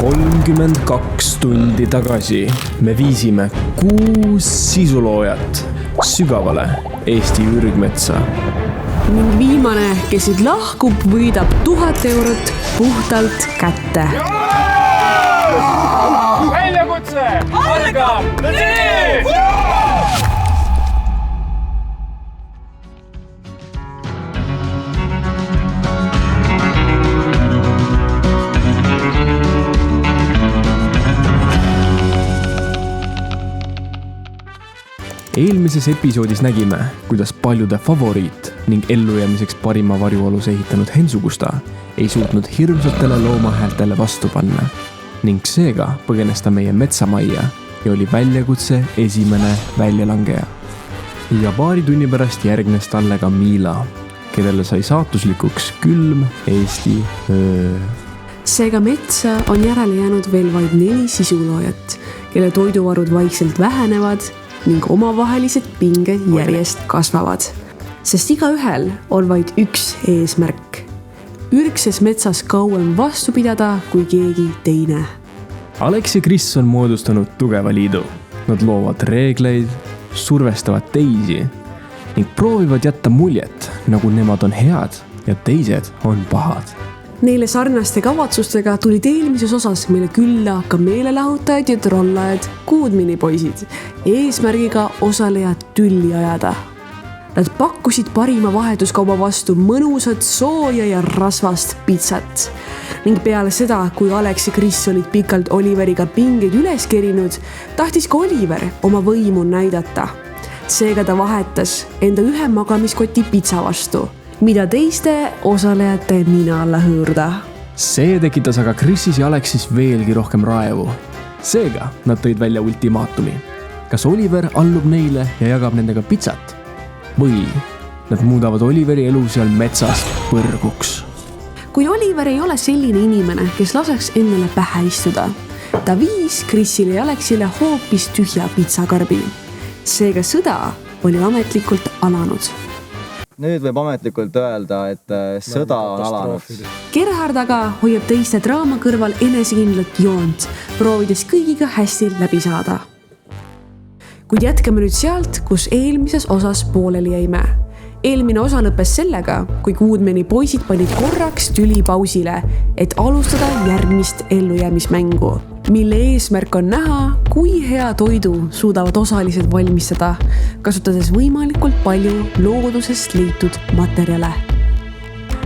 32 tundi tagasi me viisime 6 sisuloojat sügavale Eesti ürgmetsa. Ning viimane, kes nüüd lahkub, võidab 1000 eurot puhtalt kätte. Väljakutse! Algab! Nüüd! Eelmises episoodis nägime, kuidas paljude favoriit ning ellujäämiseks parima varjualuse ehitanud Hensugusta ei suutnud hirmsatele loomahäältele vastu panna ning seega põgenes ta meie metsamajja ja oli väljakutse esimene väljalangeja. Ja paari tunni pärast järgnes talle ka Miila, kellele sai saatuslikuks külm Eesti öö. Seega metsa on järele jäänud veel vaid 4 sisuloojat, kelle toiduvarud vaikselt vähenevad ning omavahelised pinged järjest kasvavad. Sest igaühel on vaid üks eesmärk. Ürgses metsas kauem vastu pidada kui keegi teine. Alex ja Chris on moodustanud tugeva liidu. Nad loovad reegleid, survestavad teisi ning proovivad jätta muljet, nagu nemad on head ja teised on pahad. Neile sarnaste kavatsustega tulid eelmises osas meile külla ka meelelahutajad ja trollajad Goodmani poisid, eesmärgiga osalejad tülli ajada. Nad pakkusid parima vahetuskauba vastu mõnusat sooja ja rasvast pitsat. Ning peale seda, kui Alex ja Chris olid pikalt Oliveriga pingeid üles kerinud, tahtis ka Oliver oma võimu näidata. Seega ta vahetas enda ühe magamiskoti pitsa vastu, mida teiste osalejate nina alla hõõrda. See tekitas aga Chrisis ja Alexis veelgi rohkem raevu. Seega nad tõid välja ultimaatumi. Kas Oliver allub neile ja jagab nendega pitsat? Või nad muudavad Oliveri elu seal metsas põrguks? Kui Oliver ei ole selline inimene, kes laseks endale pähe istuda, ta viis Chrisile ja Alexile hoopis tühja pitsakarbi. Seega sõda oli ametlikult alanud. Nüüd võib ametlikult öelda, et sõda on alanud. Gerhard aga hoiab teiste draama kõrval enesekindlat joont, proovides kõigiga hästi läbi saada. Kuid jätkame nüüd sealt, kus eelmises osas pooleli jäime. Eelmine osa lõppes sellega, kui Goodmani poisid panid korraks tüli pausile, et alustada järgmist ellujäämismängu, mille eesmärk on näha, kui hea toidu suudavad osalised valmistada, kasutades võimalikult palju loodusest leitud materjale.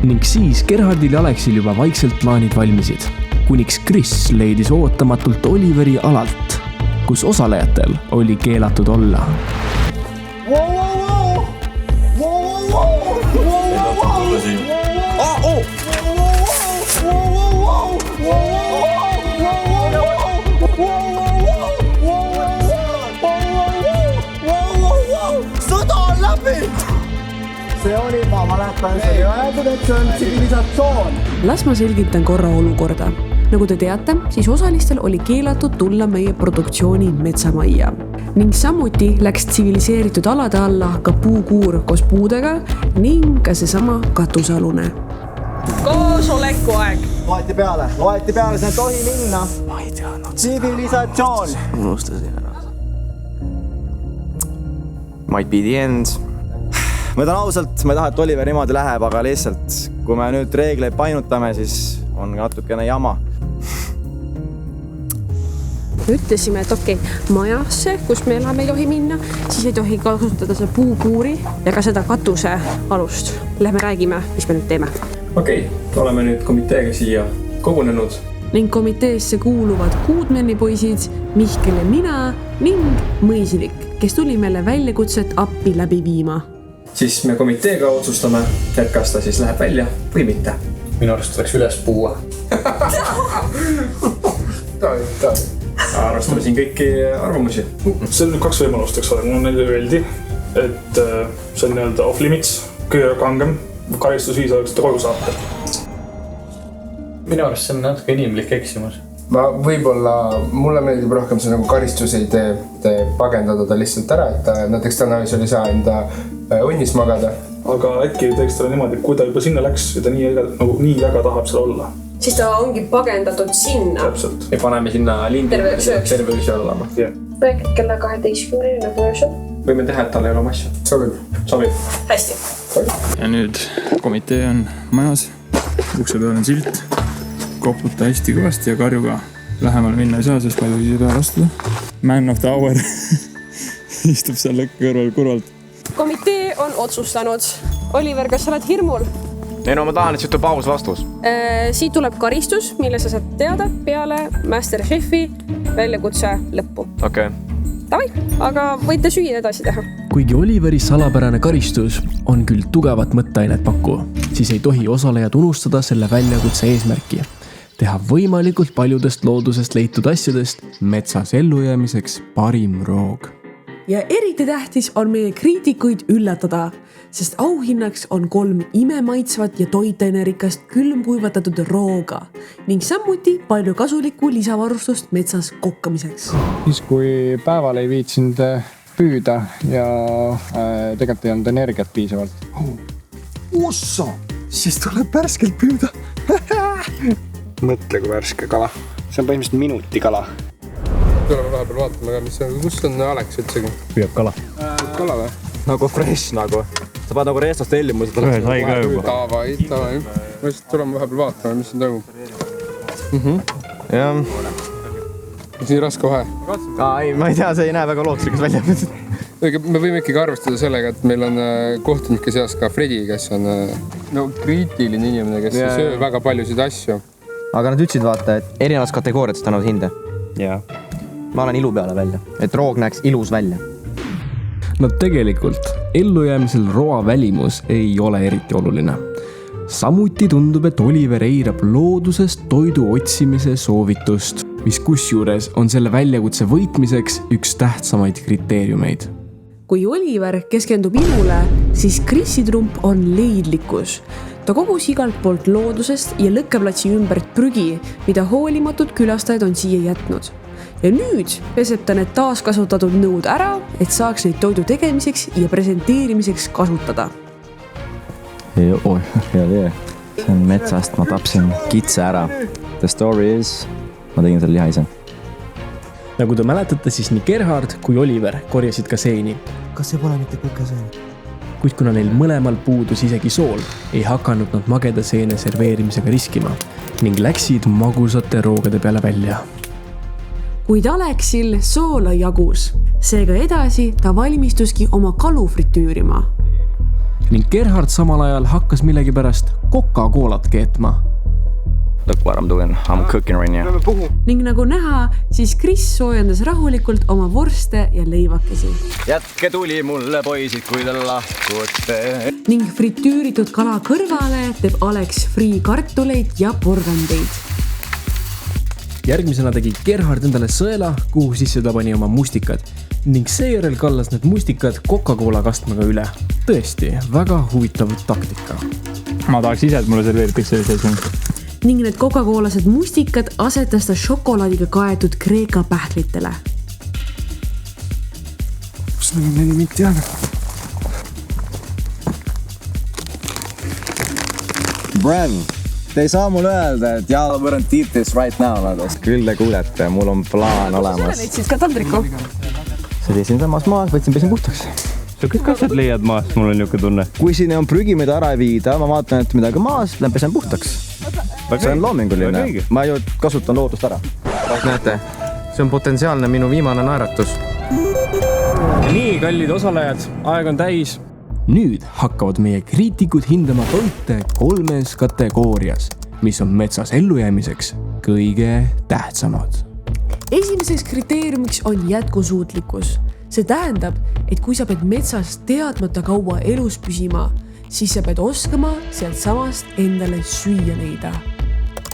Ning siis Gerhardil ja Alexil juba vaikselt plaanid valmisid, kuniks Chris leidis ootamatult Oliveri alalt, kus osalejatel oli keelatud olla. Sõda on läbi! See oli, ma mäletan, see ei öeldud, et see on tsivilisatsioon. Las ma selgitan korra olukorda. Nagu te teate, siis osalistel oli keelatud tulla meie produktsiooni metsamajja. Ning samuti läks tsiviliseeritud alade alla ka puukuur koos puudega ning ka seesama katusalune. Koosoleku aeg! Loeti peale, see ei tohi minna. Ma ei tea, tsivilisatsioon. Unustasin ära. Might be the end. Ma tahan ausalt, ma ei taha, et Oliver niimoodi läheb, aga lihtsalt, kui me nüüd reegleid painutame, siis on natukene jama. Ütlesime, et okei, majasse, kus me elame, ei tohi minna, siis ei tohi kasutada see puukuuri ja ka seda katuse alust. Lähme räägime, mis me nüüd teeme. Okei, oleme nüüd komiteega siia kogunenud. Ning komiteesse kuuluvad Goodmani poisid, Mihkel ja mina ning Mõisilik, kes tuli meile väljakutset appi läbi viima. Siis me komiteega otsustame, et kas ta siis läheb välja või mitte. Minu arust tuleks üles puua. Arvestame siin kõiki arvamusi. See on nüüd 2 võimalust, eks ole. Mul neile öeldi, et see on nii-öelda off limits, kõige kangem karistusviis oleks seda koju saata. Minu arust see on natuke inimlik eksimus. Võib-olla mulle meeldib rohkem see nagu karistus ei tee pagendada ta lihtsalt ära, et näiteks täna ei saa enda õnnis magada. Aga äkki teeks talle niimoodi, et kui ta juba sinna läks ja ta nii väga tahab seal olla, siis ta ongi pagendatud sinna. täpselt . ja paneme sinna lindi Terveks ööks. terve öös olema. Räägid kella 12 nagu öösel. võime teha, et tal ei ole massi. Sobib. Hästi. ja nüüd komitee on majas, ukse peal on silt, koputa hästi kõvasti ja karjuga. Lähemale minna ei saa, sest palju siis ei peale astuda. Man of the hour istub seal lõkke kõrval kurvalt. Komitee on otsustanud. Oliver, kas sa oled hirmul? ei no ma tahan, et siit tuleb aus vastus . Siit tuleb karistus, mille sa saad teada peale Masterchefi väljakutse lõppu. okei . Davai, aga võite süüa edasi teha. kuigi Oliveri salapärane karistus on küll tugevat mõtteainet pakkuv, siis ei tohi osalejad unustada selle väljakutse eesmärki. Teha võimalikult paljudest loodusest leitud asjadest metsas ellujäämiseks parim roog. Ja eriti tähtis on meie kriitikuid üllatada, sest auhinnaks on 3 imemaitsvat ja toitainerikast külmkuivatatud rooga ning samuti palju kasulikku lisavarustust metsas kokkamiseks. siis kui päeval ei viitsinud püüda ja tegelikult ei olnud energiat piisavalt. Ossa, siis tuleb värskelt püüda. Mõtle, kui värske kala. See on põhimõtteliselt minuti kala. Tuleme vahepeal vaatama, kus on Alex üldsegi? Püüab kala. Kala või? nagu fresh nagu . sa paned nagu reestast tellimused . Ühe sai ka juba. Davai . Ma lihtsalt tuleme vahepeal vaatama, mis siin toimub. jah . See on raske vahe. ei , ma ei tea , see ei näe väga lootusrikas välja . Me võime ikkagi arvestada sellega, et meil on kohtunike seas ka Fredi, kes on kriitiline inimene, kes ei söö väga paljusid asju. aga nad ütlesid vaata , et erinevast kategooriatest annavad hinde . Jaa. ma olen ilu peale välja , et roog näeks ilus välja . No tegelikult ellujäämisel roa välimus ei ole eriti oluline. Samuti tundub, et Oliver eirab loodusest toidu otsimise soovitust, mis kusjuures on selle väljakutse võitmiseks üks tähtsamaid kriteeriumeid. Kui Oliver keskendub ilule, siis Chrisi trump on leidlikkus. Ta kogus igalt poolt loodusest ja lõkkeplatsi ümbert prügi, mida hoolimatud külastajad on siia jätnud. Ja nüüd peseb ta need taaskasutatud nõud ära, et saaks neid toidu tegemiseks ja presenteerimiseks kasutada. oi , hea tee . see on metsast , ma tapsin kitse ära . The story is , ma tegin selle liha ise . Nagu te mäletate, siis nii Gerhard kui Oliver korjasid ka seeni. kas see pole mitte kukaseen ? Kuid kuna neil mõlemal puudus isegi sool, ei hakanud nad mageda seene serveerimisega riskima ning läksid magusate roogade peale välja. Kuid Aleksil soola jagus, seega edasi ta valmistuski oma kalu fritüürima. Ning Gerhard samal ajal hakkas millegipärast Coca-Colat keetma. Look what I m doing , I m cooking right now . Ning nagu näha, siis Chris soojendas rahulikult oma vorste ja leivakesi. jätke tuli mulle poisid , kui te lahkute . Ning fritüüritud kala kõrvale teeb Alex friikartuleid ja porgandeid. Järgmisena tegi Gerhard endale sõela, kuhu sisse ta pani oma mustikad ning seejärel kallas need mustikad Coca-Cola kastmega üle. Tõesti, väga huvitav taktika. ma tahaks ise , et mulle serveeritakse see . Ning need Coca-Colased mustikad asetas ta šokolaadiga kaetud Kreeka pähklitele. Kus meil on 4 minti jäänud? Bren , te ei saa mulle öelda , et y'all wouldn't eat this right now . küll te kuulete , mul on plaan olemas . Siis ka taldriku. see oli siinsamas maas , võtsin pesin puhtaks . sa kõik asjad leiad maast , mul on niisugune tunne . kui siin on prügi , mida ära ei viida , ma vaatan , et midagi maas , lähen pesen puhtaks . see on loominguline . ma ju kasutan loodust ära . näete , see on potentsiaalne minu viimane naeratus . Nii, kallid osalejad, aeg on täis. Nüüd hakkavad meie kriitikud hindama toite 3 kategoorias, mis on metsas ellujäämiseks kõige tähtsamad. Esimeseks kriteeriumiks on jätkusuutlikkus. See tähendab, et kui sa pead metsas teadmata kaua elus püsima, siis sa pead oskama sealt samast endale süüa leida.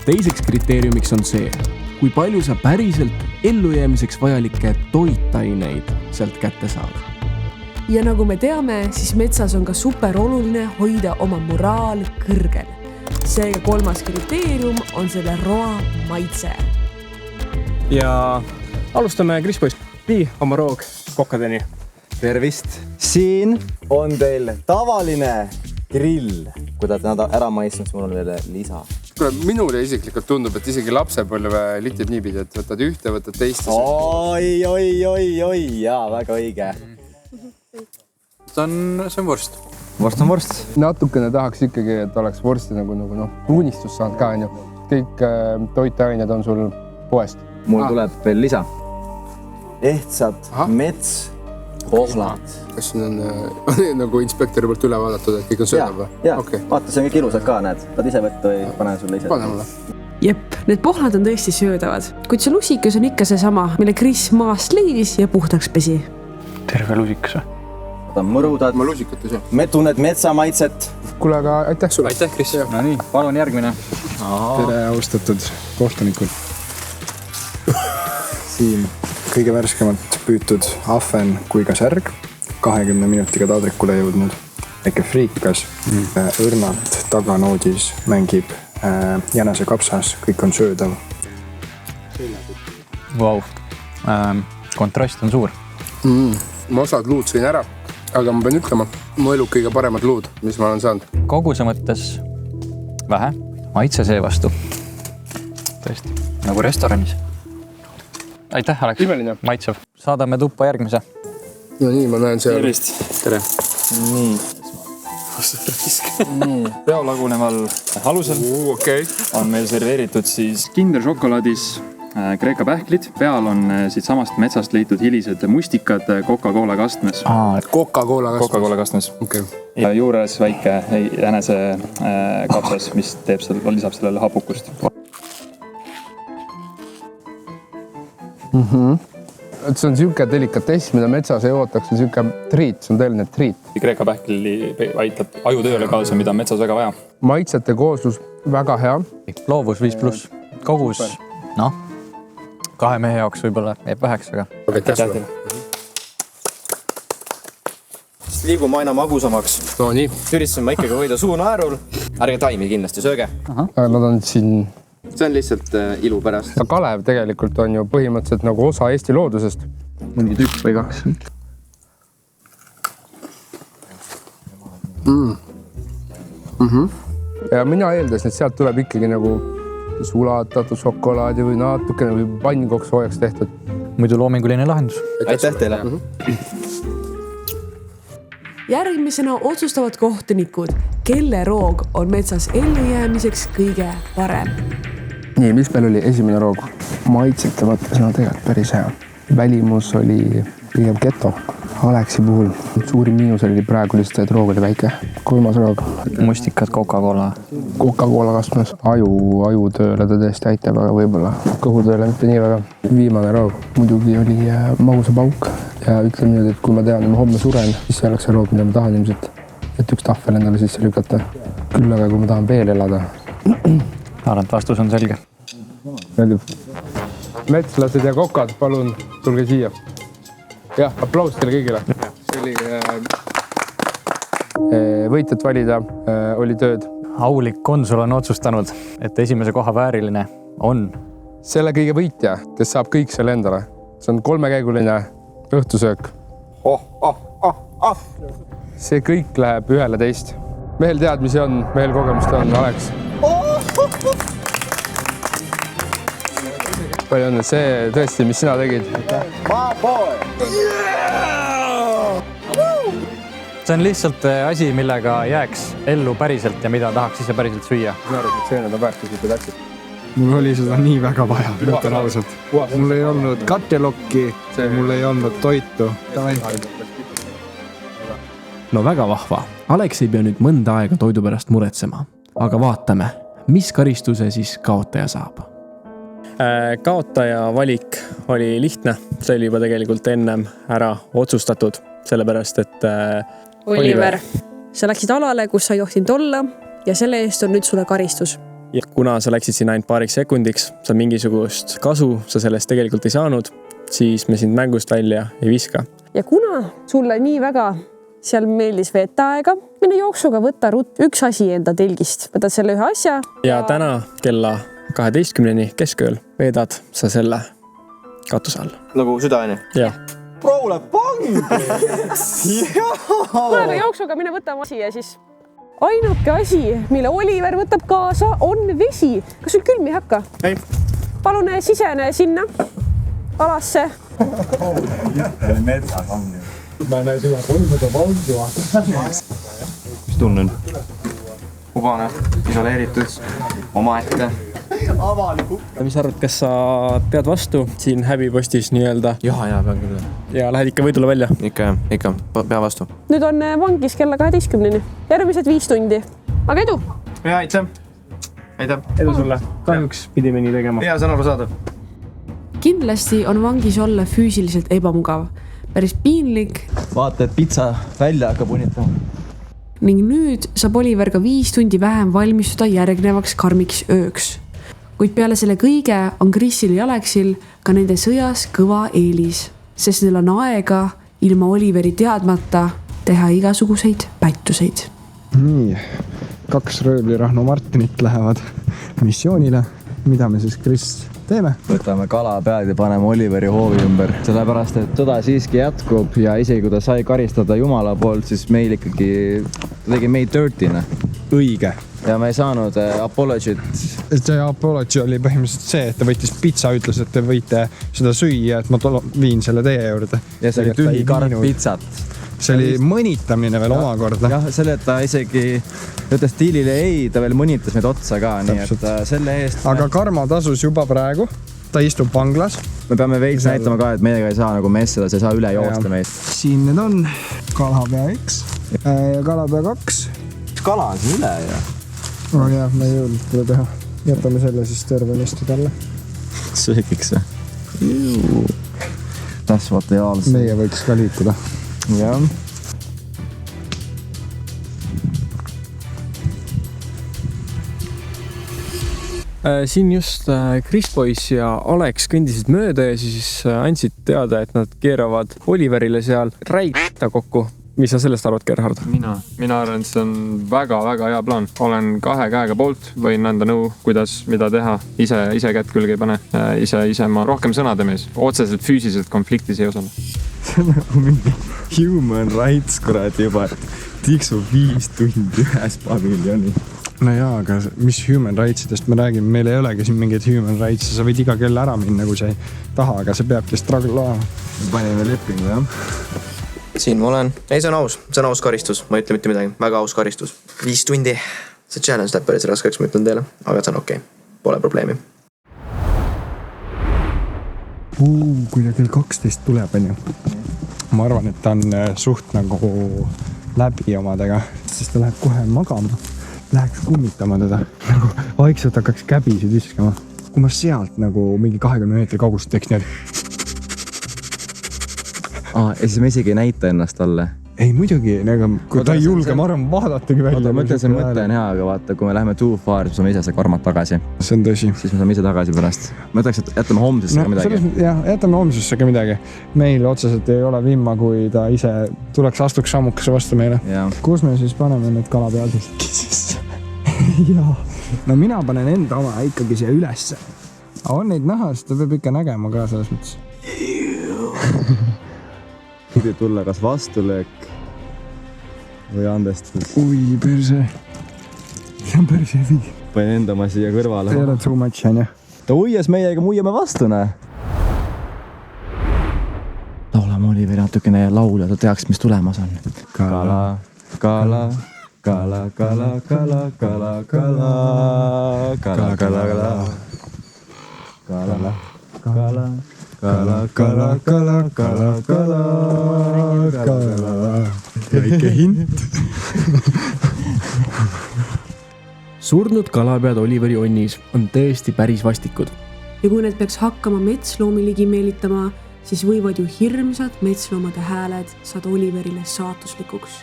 Teiseks kriteeriumiks on see, kui palju sa päriselt ellujäämiseks vajalikke toitaineid sealt kätte saad. Ja nagu me teame, siis metsas on ka super oluline hoida oma moraal kõrgel. Seega 3. kriteerium on selle roa maitse. Ja alustame Kris poiss. Vii oma roog kokkadeni. tervist . siin on teil tavaline grill . kui te olete ära maitsnud , siis mul on veel lisa . Minule isiklikult tundub, et isegi lapsepõlve litib niipidi, et võtad ühte, võtad teist. Oi, jaa, väga õige. See on vorst. Vorst on vorst. Natukene tahaks ikkagi, et oleks vorsti nagu unistus saanud ka, on ju. Kõik toitained on sul poest. Mul tuleb veel lisa. Ehtsad mets, pohlad. Kas siin on nagu inspektori poolt üle vaadatud, et kõik on söödav või? Jaa, vaata, see on kõik ilusad ka, näed. Taad ise võtta või pane sulle ise? Pane mulle. Jep, need pohlad on tõesti söödavad, kuid see lusikas on ikka seesama, mille Chris maast leidis ja puhtaks pesi. Terve lusikas või? Võtan mõrudad. Ma lusikat ei saa. Me tunned metsamaitset. Kuule, aga aitäh sulle. Aitäh, Chris. No nii, palun järgmine. Tere, austatud kohtunikud. Siin kõige värskemalt püütud ahven kui ka särg. 20 minutiga taadrikule jõudnud. Väike friikas. Õrnalt taganoodis mängib jänese kapsas. Kõik on söödav. Vau. Kontrast on suur. Ma osad luud sõin ära, aga ma pean ütlema, mu elu kõige paremad luud, mis ma olen saanud. Koguse mõttes vähe, maitse see vastu. Tõesti, nagu restoranis. Aitäh, Alex. Imeline. Maitsev. Saadame tuppa järgmise. No nii, ma näen seal. Tervist. Tere. Nii. Peo laguneval alusel on meil serveeritud siis Kinder šokolaadis Kreeka pähklid. Peal on siit samast metsast leitud hilised mustikad Coca-Cola kastmes. Coca-Cola kastmes. Okay. Ja juures väike jänese kapsas, mis lisab sellele hapukust. See on siuke delikatess, mida metsas ei ootaks. See on siuke triit, see on tõeline triit. Kreeka pähkli aitab ajutööle kaasa, mida on metsas väga vaja. Maitsete kooslus väga hea. Loovus 5+. Kogus, noh, 2 mehe jaoks võib-olla jääb väheks, aga... Aitäh sulle. Liigume aina magusamaks. No nii. Üritasime ikkagi hoida suu naerul. Ärge taimi kindlasti, sööge. Nad on siin... See on lihtsalt ilu pärast. Kalev tegelikult on ju põhimõtteliselt nagu osa Eesti loodusest. Mõni tükk või 2. Ja mina eeldasin, et sealt tuleb ikkagi nagu sulatatud šokolaadi või natukene või pannkoks hoiaks tehtud. Muidu loominguline lahendus. Aitäh teile. Järgmisena otsustavad kohtunikud, kelle roog on metsas ellujäämiseks kõige parem. Nii, mis meil oli esimene roog? Maitsete mõttes on tegelikult päris hea. Välimus oli pigem keto. Aleksi puhul suurim miinus oli praegu lihtsalt, et roog oli väike. 3. roog. Mustikad Coca-Cola. Coca-Cola kastmes. Ajutööle ta tõesti aitab, aga võib-olla kõhutööle mitte nii väga. Viimane roog. Muidugi oli magusapauk. Ja ütleme nüüd, et kui ma tean, et ma homme suren, siis see oleks see roog, mida ma tahan ilmselt. Et üks tahvel endale sisse lükata. Küll aga kui ma tahan veel elada. Arvan, et vastus on selge. Metslased ja kokad, palun tulge siia. Jah, aplaus teile kõigile. See oli võitjat valida, oli tööd. Aulik konsul on otsustanud, et esimese koha vääriline on selle kõige võitja, kes saab kõik selle endale. See on 3-käiguline õhtusöök. See kõik läheb ühele teist. Mehel teadmisi on, mehel kogemust on, Alex. Palju õnne, see tõesti, mis sina tegid. See on lihtsalt asi, millega jääks ellu päriselt ja mida tahaks ise päriselt süüa. Ma arvan, et see on väärtuslikud tähtsed. Mul oli seda nii väga vaja, ütlen ausalt. Mul ei olnud kattelokki, mul ei olnud toitu. No väga vahva. Alex ei pea nüüd mõnda aega toidu pärast muretsema. Aga vaatame, mis karistuse siis kaotaja saab. Kaotaja valik oli lihtne. See oli juba tegelikult ennem ära otsustatud, sellepärast, et Oliver, sa läksid alale, kus sa ei tohtinud olla ja selle eest on nüüd sulle karistus. Ja kuna sa läksid siin ainult paariks sekundiks, sa mingisugust kasu sa sellest tegelikult ei saanud, siis me sind mängust välja ei viska. Ja kuna sulle nii väga seal meeldis veeta aega, mine jooksuga võtta üks asi enda telgist. Võtad selle ühe asja. Ja täna kella 12-ni keskööl veedad sa selle katuse all. Nagu südaini? Jah. Proule, pang! Kuule, jooksuga mine võta oma asi ja siis ainuke asi, mille Oliver võtab kaasa, on vesi. Kas sul külm ei hakka? Ei. Palun sisene sinna alasse. Metsas on ju. Ma näen seda kolmada valdu. Mis tunne on? Ubane, isoleeritud, omaette. Mis arvad, kas sa pead vastu siin häbipostis nii-öelda? Jaa, pean küll. Ja lähed ikka võidule välja? Ikka, pea vastu. Nüüd on vangis kella 12-ni. Järgmised 5 tundi. Aga edu! Ja, aitäh. Edu sulle. Kahjuks pidime nii tegema. Hea, see on arusaadav. Kindlasti on vangis olla füüsiliselt ebamugav. Päris piinlik. Vaata, et pitsa välja hakkab unitama. Ning nüüd saab Oliver ka 5 tundi vähem valmistuda järgnevaks karmiks ööks. Kuid peale selle kõige on Chrisil ja Alexil ka nende sõjas kõva eelis, sest neil on aega ilma Oliveri teadmata teha igasuguseid pättuseid. Nii, 2 rööblirahnu Martinit lähevad missioonile. Mida me siis, Chris, teeme? Võtame kalapead ja paneme Oliveri hoovi ümber. Sellepärast, et sõda siiski jätkub ja isegi kui ta sai karistada Jumala poolt, siis meil ikkagi tegi meid dirty'na. Õige. Ja me ei saanud apologit. See apology oli põhimõtteliselt see, et ta võttis pitsa, ütles, et te võite seda süüa, et ma viin selle teie juurde. Ja see oli tühi karp pitsat. See oli mõnitamine veel omakorda. Jah, selle, et ta isegi ütles stiilile ei, ta veel mõnitas meid otsa ka, nii et selle eest... Aga karma tasus juba praegu, ta istub vanglas. Me peame veits näitama ka, et meiega ei saa nagu messida, see ei saa üle joosta meist. Siin need on kalapea X ja kalapea 2. Kala on siin üle ja... Oh jah, me ei jõudnud seda teha. Jätame selle siis tervenisti talle. Söögiks või? That's what they all say. Meie võiks ka liikuda. Jah. Siin just Chris Boys ja Alex kõndisid mööda ja siis andsid teada, et nad keeravad Oliverile seal räigta kokku. Mis sa sellest arvad, Gerhard? Mina arvan, et see on väga-väga hea plaan. Olen 2 käega poolt, võin anda nõu, kuidas, mida teha. Ise kätt külge ei pane. Ise ma rohkem sõnade mees. Otseselt füüsiliselt konfliktis ei osale. See on nagu mingi human rights, kurat, juba tiksu 5 tundi ühes paviljoni. No jaa, aga mis human rightsidest me räägime? Meil ei olegi siin mingeid human rights. Sa võid iga kell ära minna, kui sa ei taha, aga see peabki struggle olema. Panime lepingu, jah? Siin ma olen. Ei, see on aus karistus. Ma ei ütle mitte midagi. Väga aus karistus. 5 tundi. See challenge läheb päris raskeks, ma ütlen teile. Aga see on okei. Pole probleemi. Kui ta kell 12 tuleb, on ju. Ma arvan, et ta on suht nagu läbi omadega, sest ta läheb kohe magama. Läheks kummitama teda. Nagu vaikselt hakkaks käbisid viskama. Kui ma sealt nagu mingi 20 meetri kaugust teeks nii, Ja siis me isegi ei näita ennast talle. Ei muidugi, kui ta ei julge, ma arvan, vaadatagi välja. Ma ütlen, see mõte on hea, aga vaata, kui me läheme too far, siis me saame ise see karmad tagasi. See on tõsi. Siis me saame ise tagasi pärast. Ma ütleks, et jätame homsesse ka midagi. Jah, jätame homsesse ka midagi. Meil otseselt ei ole vimma, kui ta ise tuleks astuks sammukese vastu meile. Kus me siis paneme need kalapead? Jaa. No mina panen enda oma ikkagi siia ülesse. Aga on neid näha, sest ta peab ikka nägema ka selles mõttes. Pidi tulla kas vastulöök või andestus. Ui, perse. See on päris hevi. Panen enda ma siia kõrvale. See ei ole too much, on ju. Ta uies meiega, muieme vastu, näe. Laulame Oliveri natukene laulja, ta teaks, mis tulemas on. Kala, kala, kala, kala, kala, kala, kala, kala, kala, kala, kala, kala. Kala, kala, kala, kala, kala, kala. Väike hint. Surnud kalapead Oliveri onnis on tõesti päris vastikud. Ja kui need peaks hakkama metsloomi ligi meelitama, siis võivad ju hirmsad metsloomade hääled saada Oliverile saatuslikuks.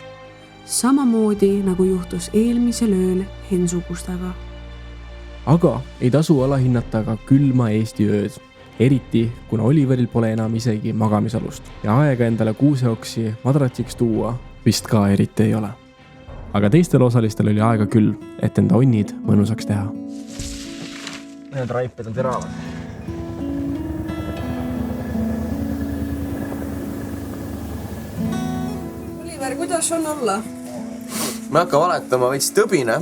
Samamoodi nagu juhtus eelmisel ööl Hensugustaga. Aga ei tasu alahinnata ka külma Eesti ööd. Eriti, kuna Oliveril pole enam isegi magamisalust ja aega endale kuuseoksi madratsiks tuua vist ka eriti ei ole. Aga teistel osalistel oli aega küll, et enda onnid mõnusaks teha. Need raiped on teravad. Oliver, kuidas on olla? ma ei hakka valetama, veits tõbine,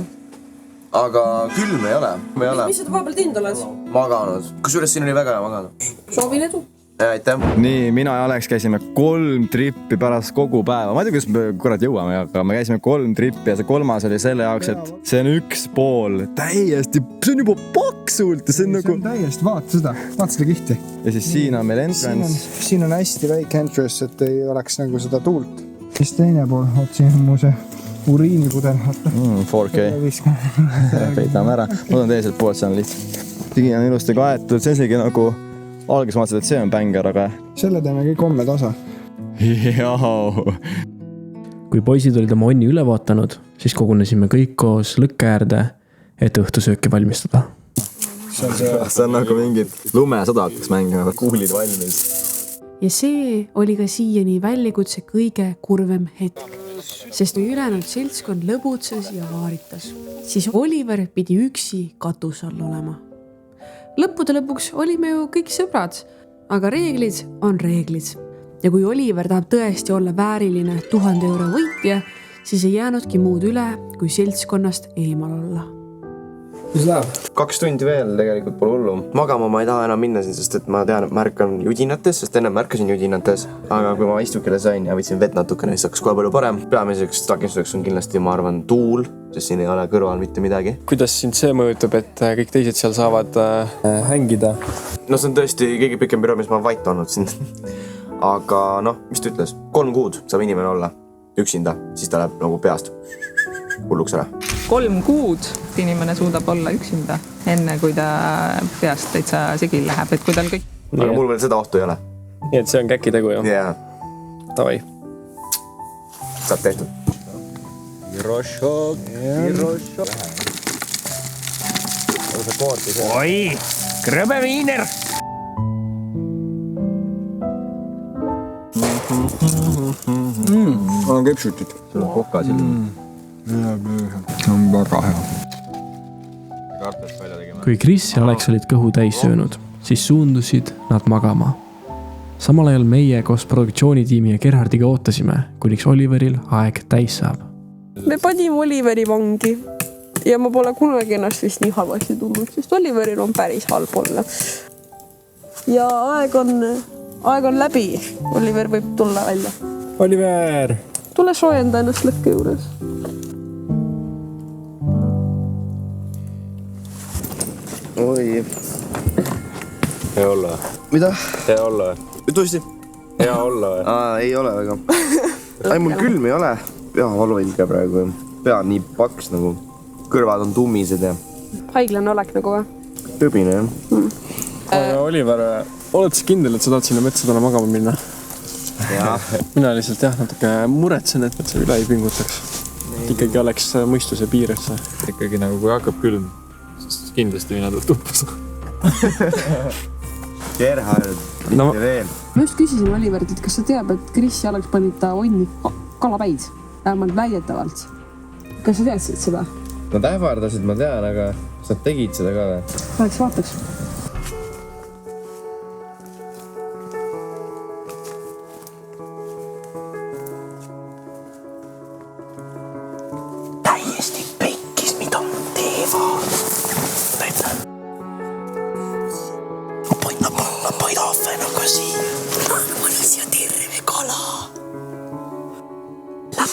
aga külm ei ole. Mis sa vahepeal teinud oled? Maganud. Kusjuures siin oli väga hea maganud. Soovin edu. Aitäh. nii, mina ja Alex käisime 3 trippi pärast kogu päeva. Ma ei tea, kuidas me kurat jõuame, aga me käisime 3 trippi ja see 3. oli selle jaoks, et see on 1 pool täiesti, see on juba paksult ja see on nagu... See on täiesti, vaata seda kihti. Ja siis siin on meil entrance. Siin on hästi väike entrance, et ei oleks nagu seda tuult. Siis teine pool, siin on mu see uriinipudel. 4K. Peitame ära. Ma olen teiselt poolt, see on lihtsalt. Digi on ilusti kaetud, see isegi nagu... Alges vaatasid, et see on bänger, aga... Selle teeme kõik homme tasa. Jau. Kui poisid olid oma onni üle vaatanud, siis kogunesime kõik koos lõkke äärde, et õhtusööki valmistada. See on nagu mingid lumesõda hakkaks mängima, kuulid valmis. Ja see oli ka siiani väljakutse kõige kurvem hetk, sest ülejäänud seltskond lõbutses ja vaaritas. Siis Oliver pidi üksi katus all olema. Lõppude lõpuks olime ju kõik sõbrad, aga reeglid on reeglid. Ja kui Oliver tahab tõesti olla vääriline 1000 euro võitja, siis ei jäänudki muud üle, kui seltskonnast eemal olla. Mis läheb? 2 tundi veel, tegelikult pole hullu. Magama ma ei taha enam minna siin, sest et ma tean, et märkan judinates, sest enne märkasin judinates. Aga kui ma istukile sain ja võtsin vett natukene, siis hakkas kohe palju parem. Peamiseks takistuseks on kindlasti, ma arvan, tuul, sest siin ei ole kõrval mitte midagi. Kuidas sind see mõjutab, et kõik teised seal saavad hängida? No see on tõesti kõige pikem periood, mis ma vait olnud siin. Aga noh, mis ta ütles? 3 kuud saab inimene olla üksinda, siis ta läheb nagu peast hulluks ära. 3 kuud inimene suudab olla üksinda, enne kui ta peast täitsa segil läheb, et kui tal kõik... Aga mul veel seda ohtu ei ole. Nii, et see on käki tegu, jah? Jaa. Tavai. Saab tehtud. Oi, krõbe viiner! On kepsutit. See on koka siin. See on väga hea. Kui Chris ja Alex olid kõhu täis söönud, siis suundusid nad magama. Samal ajal meie koos produktsioonitiimi ja Gerhardiga ootasime, kuniks Oliveril aeg täis saab. Me panime Oliveri vangi ja ma pole kunagi ennast vist nii halvasti tulnud, sest Oliveril on päris halb olla. Ja aeg on läbi. Oliver võib tulla välja. Oliver! Tule soojenda ennast lõkke juures. Oi. Hea olla. Mida? Hea olla. Tõesti? Hea olla. Ei ole väga. Ei, mul külm ei ole. Pea valu ilge praegu. Pea nii paks nagu. Kõrvad on tummised ja... Haiglane olek nagu või? Tõbine, jah. Aga Oliver, oled sa kindel, et sa tahad sinna metsa täna magama minna? Mina lihtsalt natuke muretsen, et sa üle ei pingutaks. Ikkagi oleks mõistuse piires. Ikkagi nagu kui hakkab külm, siis kindlasti mina tuleb tuppus. Gerhard, mitte veel. Ma just küsisin Olivert, et kas sa teab, et Chris ja Alex panid ta onni kalapäid, vähemalt väidetavalt. Kas sa teadsid seda? Nad ähvardasid, ma tean, aga kas nad tegid seda ka või? Läheks vaataks. Täiesti peikis, mida nad teevad. Nad panid ahvenaga siin. Oli siia terve kala. Nad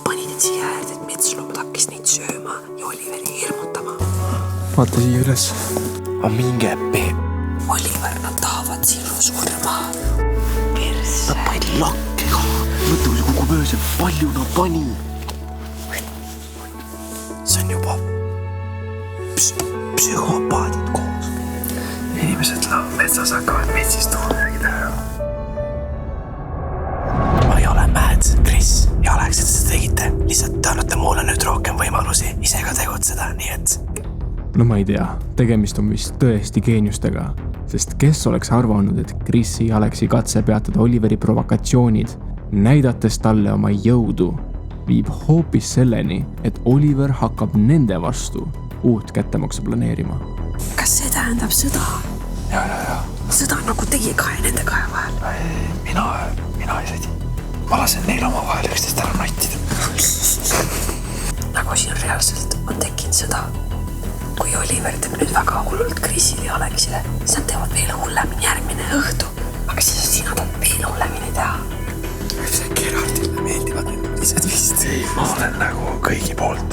panid need siia äärde, et metsloomad hakkis neid sööma ja Oliveri hirmutama. Vaata siia üles. Minge Peep. Oliver, nad tahavad sinu surma. Perse. Nad panid lakke ka. Mõtle, kui see kukub öösel. Palju nad panid. See on juba psühhopaadid koos. Inimesed metsas hakkavad metsist midagi teha. Ma ei ole mad, Chris ja Alex, et seda tegite. Lihtsalt te annate mulle nüüd rohkem võimalusi ise ka tegutseda, nii et... No ma ei tea, tegemist on vist tõesti geeniustega, sest kes oleks arvanud, et Chrisi ja Alexi katse peatada Oliveri provokatsioonid, näidates talle oma jõudu, viib hoopis selleni, et Oliver hakkab nende vastu uut kättemaksu planeerima. Kas see tähendab sõda? Ja. Sõda nagu teie kahe nende kahe vahel? Mina ei sõdi. Ma lasen neil oma vahel üksteist ära nottida. praegu siin reaalselt on tekkinud sõda. Kui Oliver teeb nüüd väga hullult Chrisile ja Alexile, siis nad teevad veel hullemini järgmine õhtu. Aga siis sina tahad veel hullemini teha. See Gerardile meeldivad need uudised vist. Ei, ma olen nagu kõigi poolt.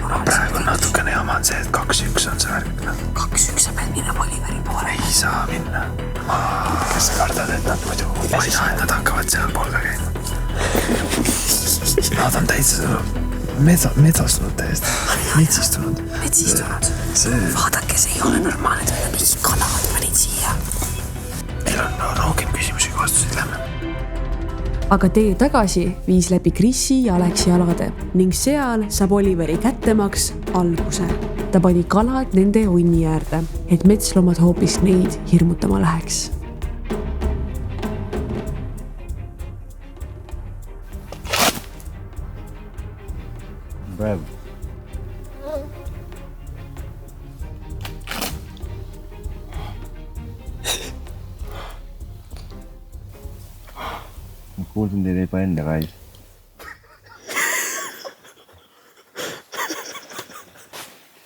Ma praegu natukene jaman see, et 2-1 on see värk. 2-1 sa pead minema Oliveri poole. Ei saa minna. Ma kardad, et nad muidu, ma ei taha, et nad hakkavad seal poolga käima. Nad on täitsa metsastunud täiesti. Metsistunud. Vaadake, see ei ole normaalne, et nad mingi kalavad panid siia. Meil on rohkem küsimusi kui vastuseid, lähme. Aga tee tagasi viis läbi Chrisi ja Alexi alade ning seal saab Oliveri kättemaks alguse. Ta pani kalad nende onni äärde, et metsloomad hoopis neid hirmutama läheks. Brad. Ma kuulsin teid juba enne, Kai.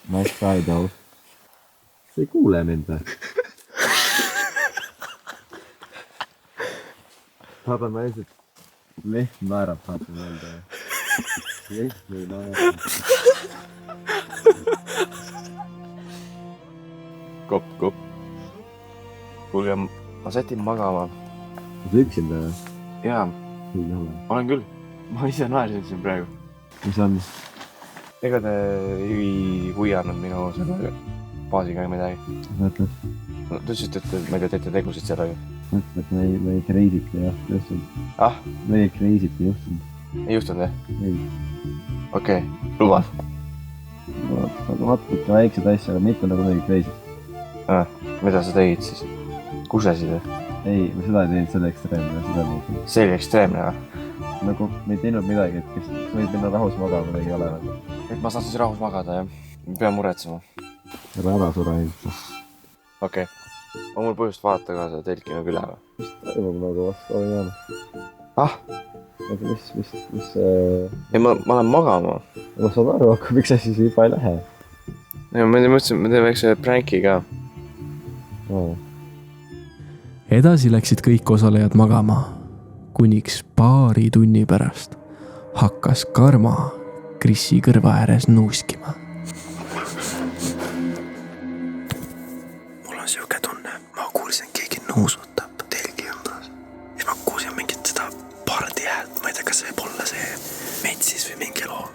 Nice try, though. Sa ei kuule mind või? Vaata, ma lihtsalt leht naerab, vaata mõelda. Leht ei naerab. Kopp. Kuulge, ma sätin magama. Sa üksinda või? Jaa, olen küll. Ma ise naersin siin praegu. Mis on? Ega te ei huianud minu selle baasiga midagi? Mõtled? Te ütlesite, et ma ei tea, teete tegusid sellega. Mõtled, et me ei kreisit ei juhtunud. Ah? Me ei kreisit ei juhtunud. Ei juhtunud, jah? Ei. Okei, lubad? Aga vaata ikka väiksed asja, aga mitte nagu midagi kreisit. Mida sa tegid siis? Kusesid või? Ei, me seda ei teinud, see oli ekstreemne. See oli ekstreemne või? Nagu me ei teinud midagi, et kes võid minna rahus magama, midagi ei ole nagu. Et ma saan siis rahus magada, jah? Ma pean muretsema. Ära ära sura ilmselt. Okei. On mul põhjust vaadata ka seda telki nagu üle või? Mis toimub nagu vastu jääma? Ah? Aga mis... Ei, ma olen magama. Ma saan aru, aga miks asi siis juba ei lähe? Ma mõtlesin, et me teeme väikse pränki ka. Edasi läksid kõik osalejad magama, kuniks paari tunni pärast hakkas Karma Chrisi kõrva ääres nuuskima. Mul on siuke tunne, ma kuulsin, keegi nuusutab telgi ümbrus. Ja ma kuulsin mingit seda pardi häält, ma ei tea, kas see võib olla see metsis või mingi loom.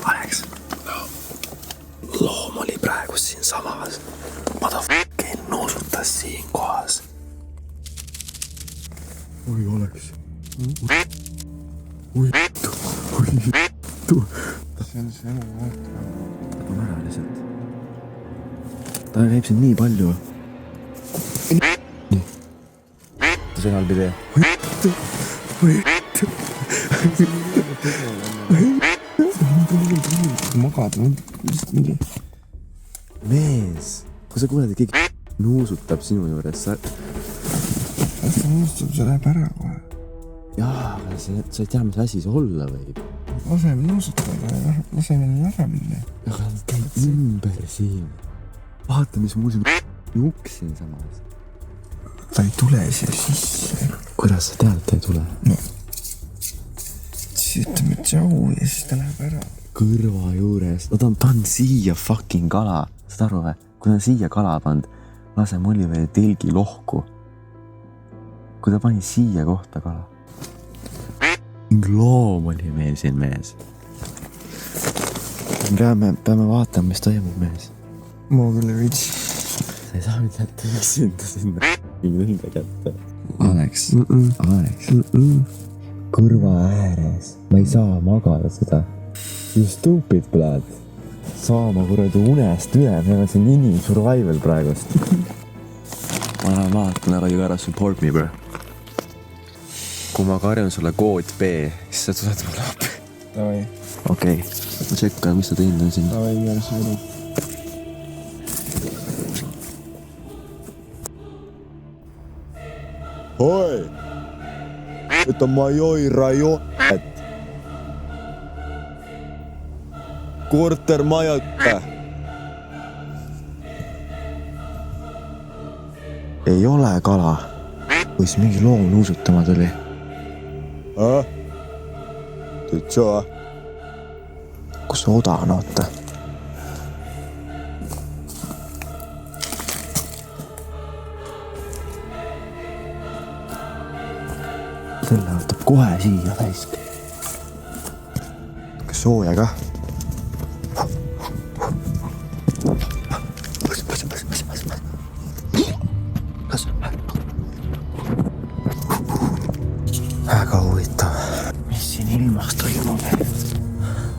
Alex, loom oli praegu siin samas. Motherfucking nuusutas siin kohas. Oi, Alex. Oi, vittu. See on see elu vaata. Tapame ära lihtsalt. Ta käib siin nii palju. Nii. See on halb idee. Magada, mingi. Mees, kui sa kuuled, et keegi nuusutab sinu juures, sa nuusutab, see läheb ära kohe. Jaa, aga sa ei tea, mis asi see olla võib. Laseme nuusutada ja laseme ära minna. Aga käid ümber siin. Vaata, mis mul siin juks siin samas. Ta ei tule siia sisse. Kuidas sa tead, ta ei tule? No. Siis ütleme tšau ja siis ta läheb ära. Kõrva juures. No ta on pannud siia fucking kala. Saad aru või? Kui ta on siia kala pannud, laseme Oliveri telgi lohku. Kui ta pani siia kohta kala. Loom oli meil siin, mees. Peame vaatama, mis toimub, mees. Ma küll ei viitsi. Sa ei saa mitte jätta üksinda sinna nende kätte. Alex. Alex. Kõrva ääres. Ma ei saa magada seda. You stupid, blood. Saama kuradi unest üle. Meil on siin survival praegust. Ma lähen vaatan, aga you gotta support me, bro. Kui ma karjun sulle kood B, siis sa tuled mulle appi. Davai. Okei. Ma tšekkan, mis sa teinud on siin. Davai, jääb suuri. Oi! Это моё район. kortermajad. Ei ole kala. Või siis mingi loom nuusutama tuli. Tõtsa. Kus oda on, oota? Tõlle võtab kohe siia täiski. Kas sooja ka? Väga huvitav. Mis siin ilmas toimub?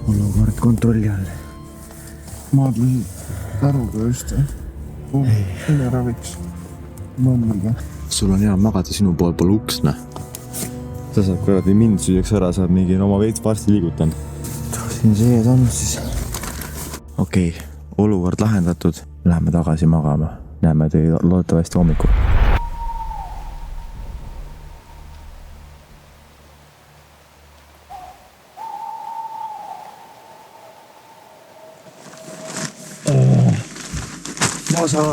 Olukord kontrolli all. Maadlen taruga just. Üle raviks. Mammiga. Sul on hea magada, sinu pool pole uksne. Sa saad kuradi mind süüaks ära, saad mingi oma veits varsti liigutan. Siin sees on siis. Okei, olukord lahendatud. Läheme tagasi magama. Näeme teid loodetavasti hommikul. Masa.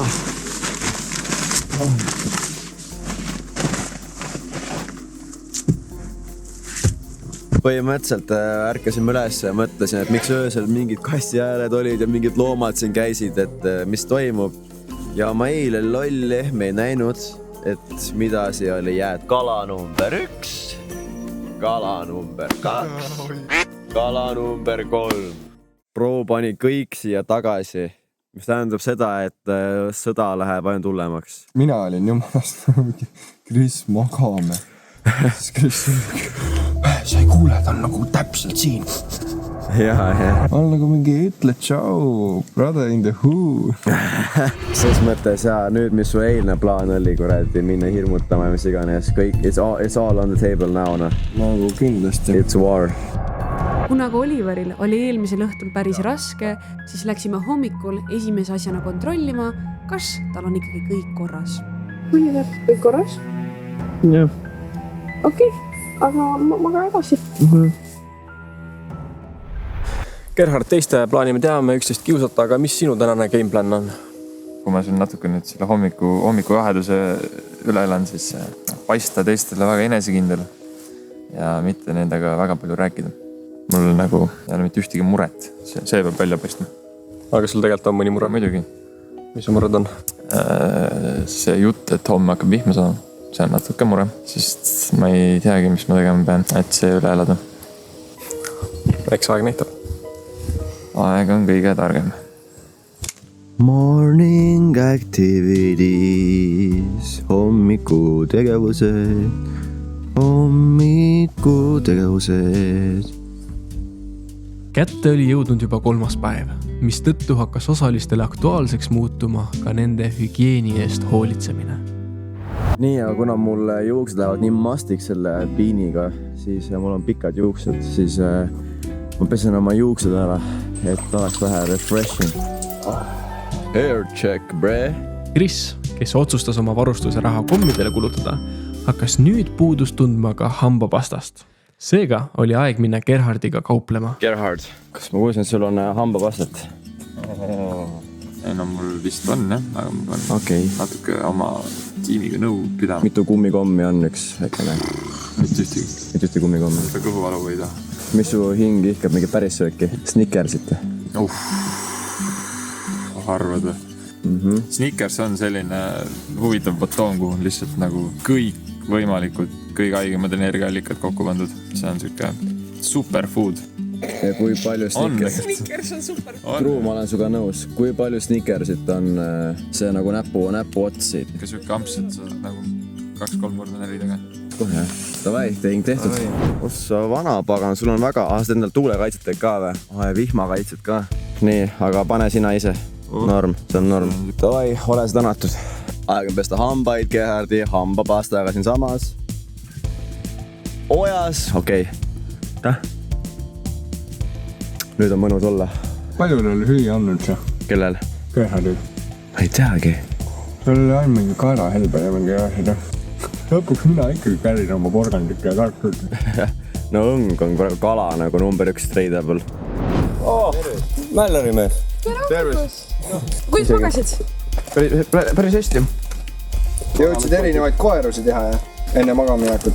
Põhimõtteliselt ärkasime üles ja mõtlesin, et miks öösel mingid kassiääled olid ja mingid loomad siin käisid, et mis toimub. Ja ma eile loll lehm ei näinud, et mida siia oli jääd. Kala number 1, kala number 2, kala number 3. Pro pani kõik siia tagasi, mis tähendab seda, et sõda läheb ainult hullemaks. Mina olin jumalast Kris magame. Kris sa ei kuule, ta on nagu täpselt siin. Ja. On nagu mingi ütle tšau, brother in the who. Ses mõttes ja nüüd, mis su eilne plaan oli, kuradi minna hirmutama ja mis iganes. Kõik, it's all on the table now. Nagu kindlasti. It's war. Kuna ka Oliveril oli eelmisel õhtul päris raske, siis läksime hommikul esimese asjana kontrollima, kas tal on ikkagi kõik korras. Oliver, kõik korras? Jah. Okei, aga ma ka edasi. Gerhard, teiste plaani me teame üksteist kiusata, aga mis sinu tänane gameplan on? Kui ma siin natuke nüüd selle hommiku vahetuse üle elan, siis paista teistele väga enesekindel ja mitte nendega väga palju rääkida. Mul nagu ei ole mitte ühtegi muret, see peab välja paistma. Aga sul tegelikult on mõni mure? Muidugi. Mis su mured on? See jutt, et homme hakkab vihma saama, see on natuke mure, sest ma ei teagi, mis ma tegema pean, et see üle elada. Eks aeg näitab. Aeg on kõige targem. Morning activities, hommikutegevused. Kätte oli jõudnud juba 3. päev, mis tõttu hakkas osalistele aktuaalseks muutuma ka nende hügieeni eest hoolitsemine. Nii, aga kuna mul juuksed lähevad nii mastiks selle piiniga, siis mul on pikad juuksed, siis ma pesen oma juuksed ära, et oleks vähe refreshing. Hair check, bre. Kris, kes otsustas oma varustuse raha kommidele kulutada, hakkas nüüd puudust tundma ka hambapastast. Seega oli aeg minna Gerhardiga kauplema. Gerhard, kas ma kuulsin, et sul on hambapastat? Ei, no mul vist on, jah, aga ma pean natuke oma tiimiga nõu pidama. Mitu kummikommi on üks väikene? Mitte ühtegi. Mitte ühtegi kummikommi. Seda kõhuvalu ei taha. Mis su hing ihkab mingi päris sööki? Snickersit? Harvad või? Snickers on selline huvitav batoon, kuhu on lihtsalt nagu kõik võimalikud, kõige haigemad energiaallikad kokku pandud. See on siuke superfood. Ja kui palju Snickers? Snickers on super. Truu, ma olen suga nõus. Kui palju Snickersit on see nagu näpu otsid? Ka siuke amps, et sa nagu 2-3 korda närida ka. Kohe, davai, tehing tehtud. Ossa vana pagan, sul on väga, sa endal tuulekaitset ka või? Vihmakaitset ka. Nii, aga pane sina ise. Norm, see on norm. Davai, ole see tänatud. Aeg on pesta hambaid, Gerhardi, hambapastaga siin samas. Ojas, okei. Nüüd on mõnus olla. Palju tal hüüa on üldse? Kellel? Gerhardil. Ma ei teagi. Seal oli ainult mingi kaelahelbe ja mingi asjad. Lõpuks mina ikkagi kärin oma porgandike ja tarkud. No õng on praegu kala nagu number 1 tradable. Mällari mees. Tervist! Kuidas magasid? Päris hästi. Jõudsid erinevaid koerusi teha ja enne magamijakut.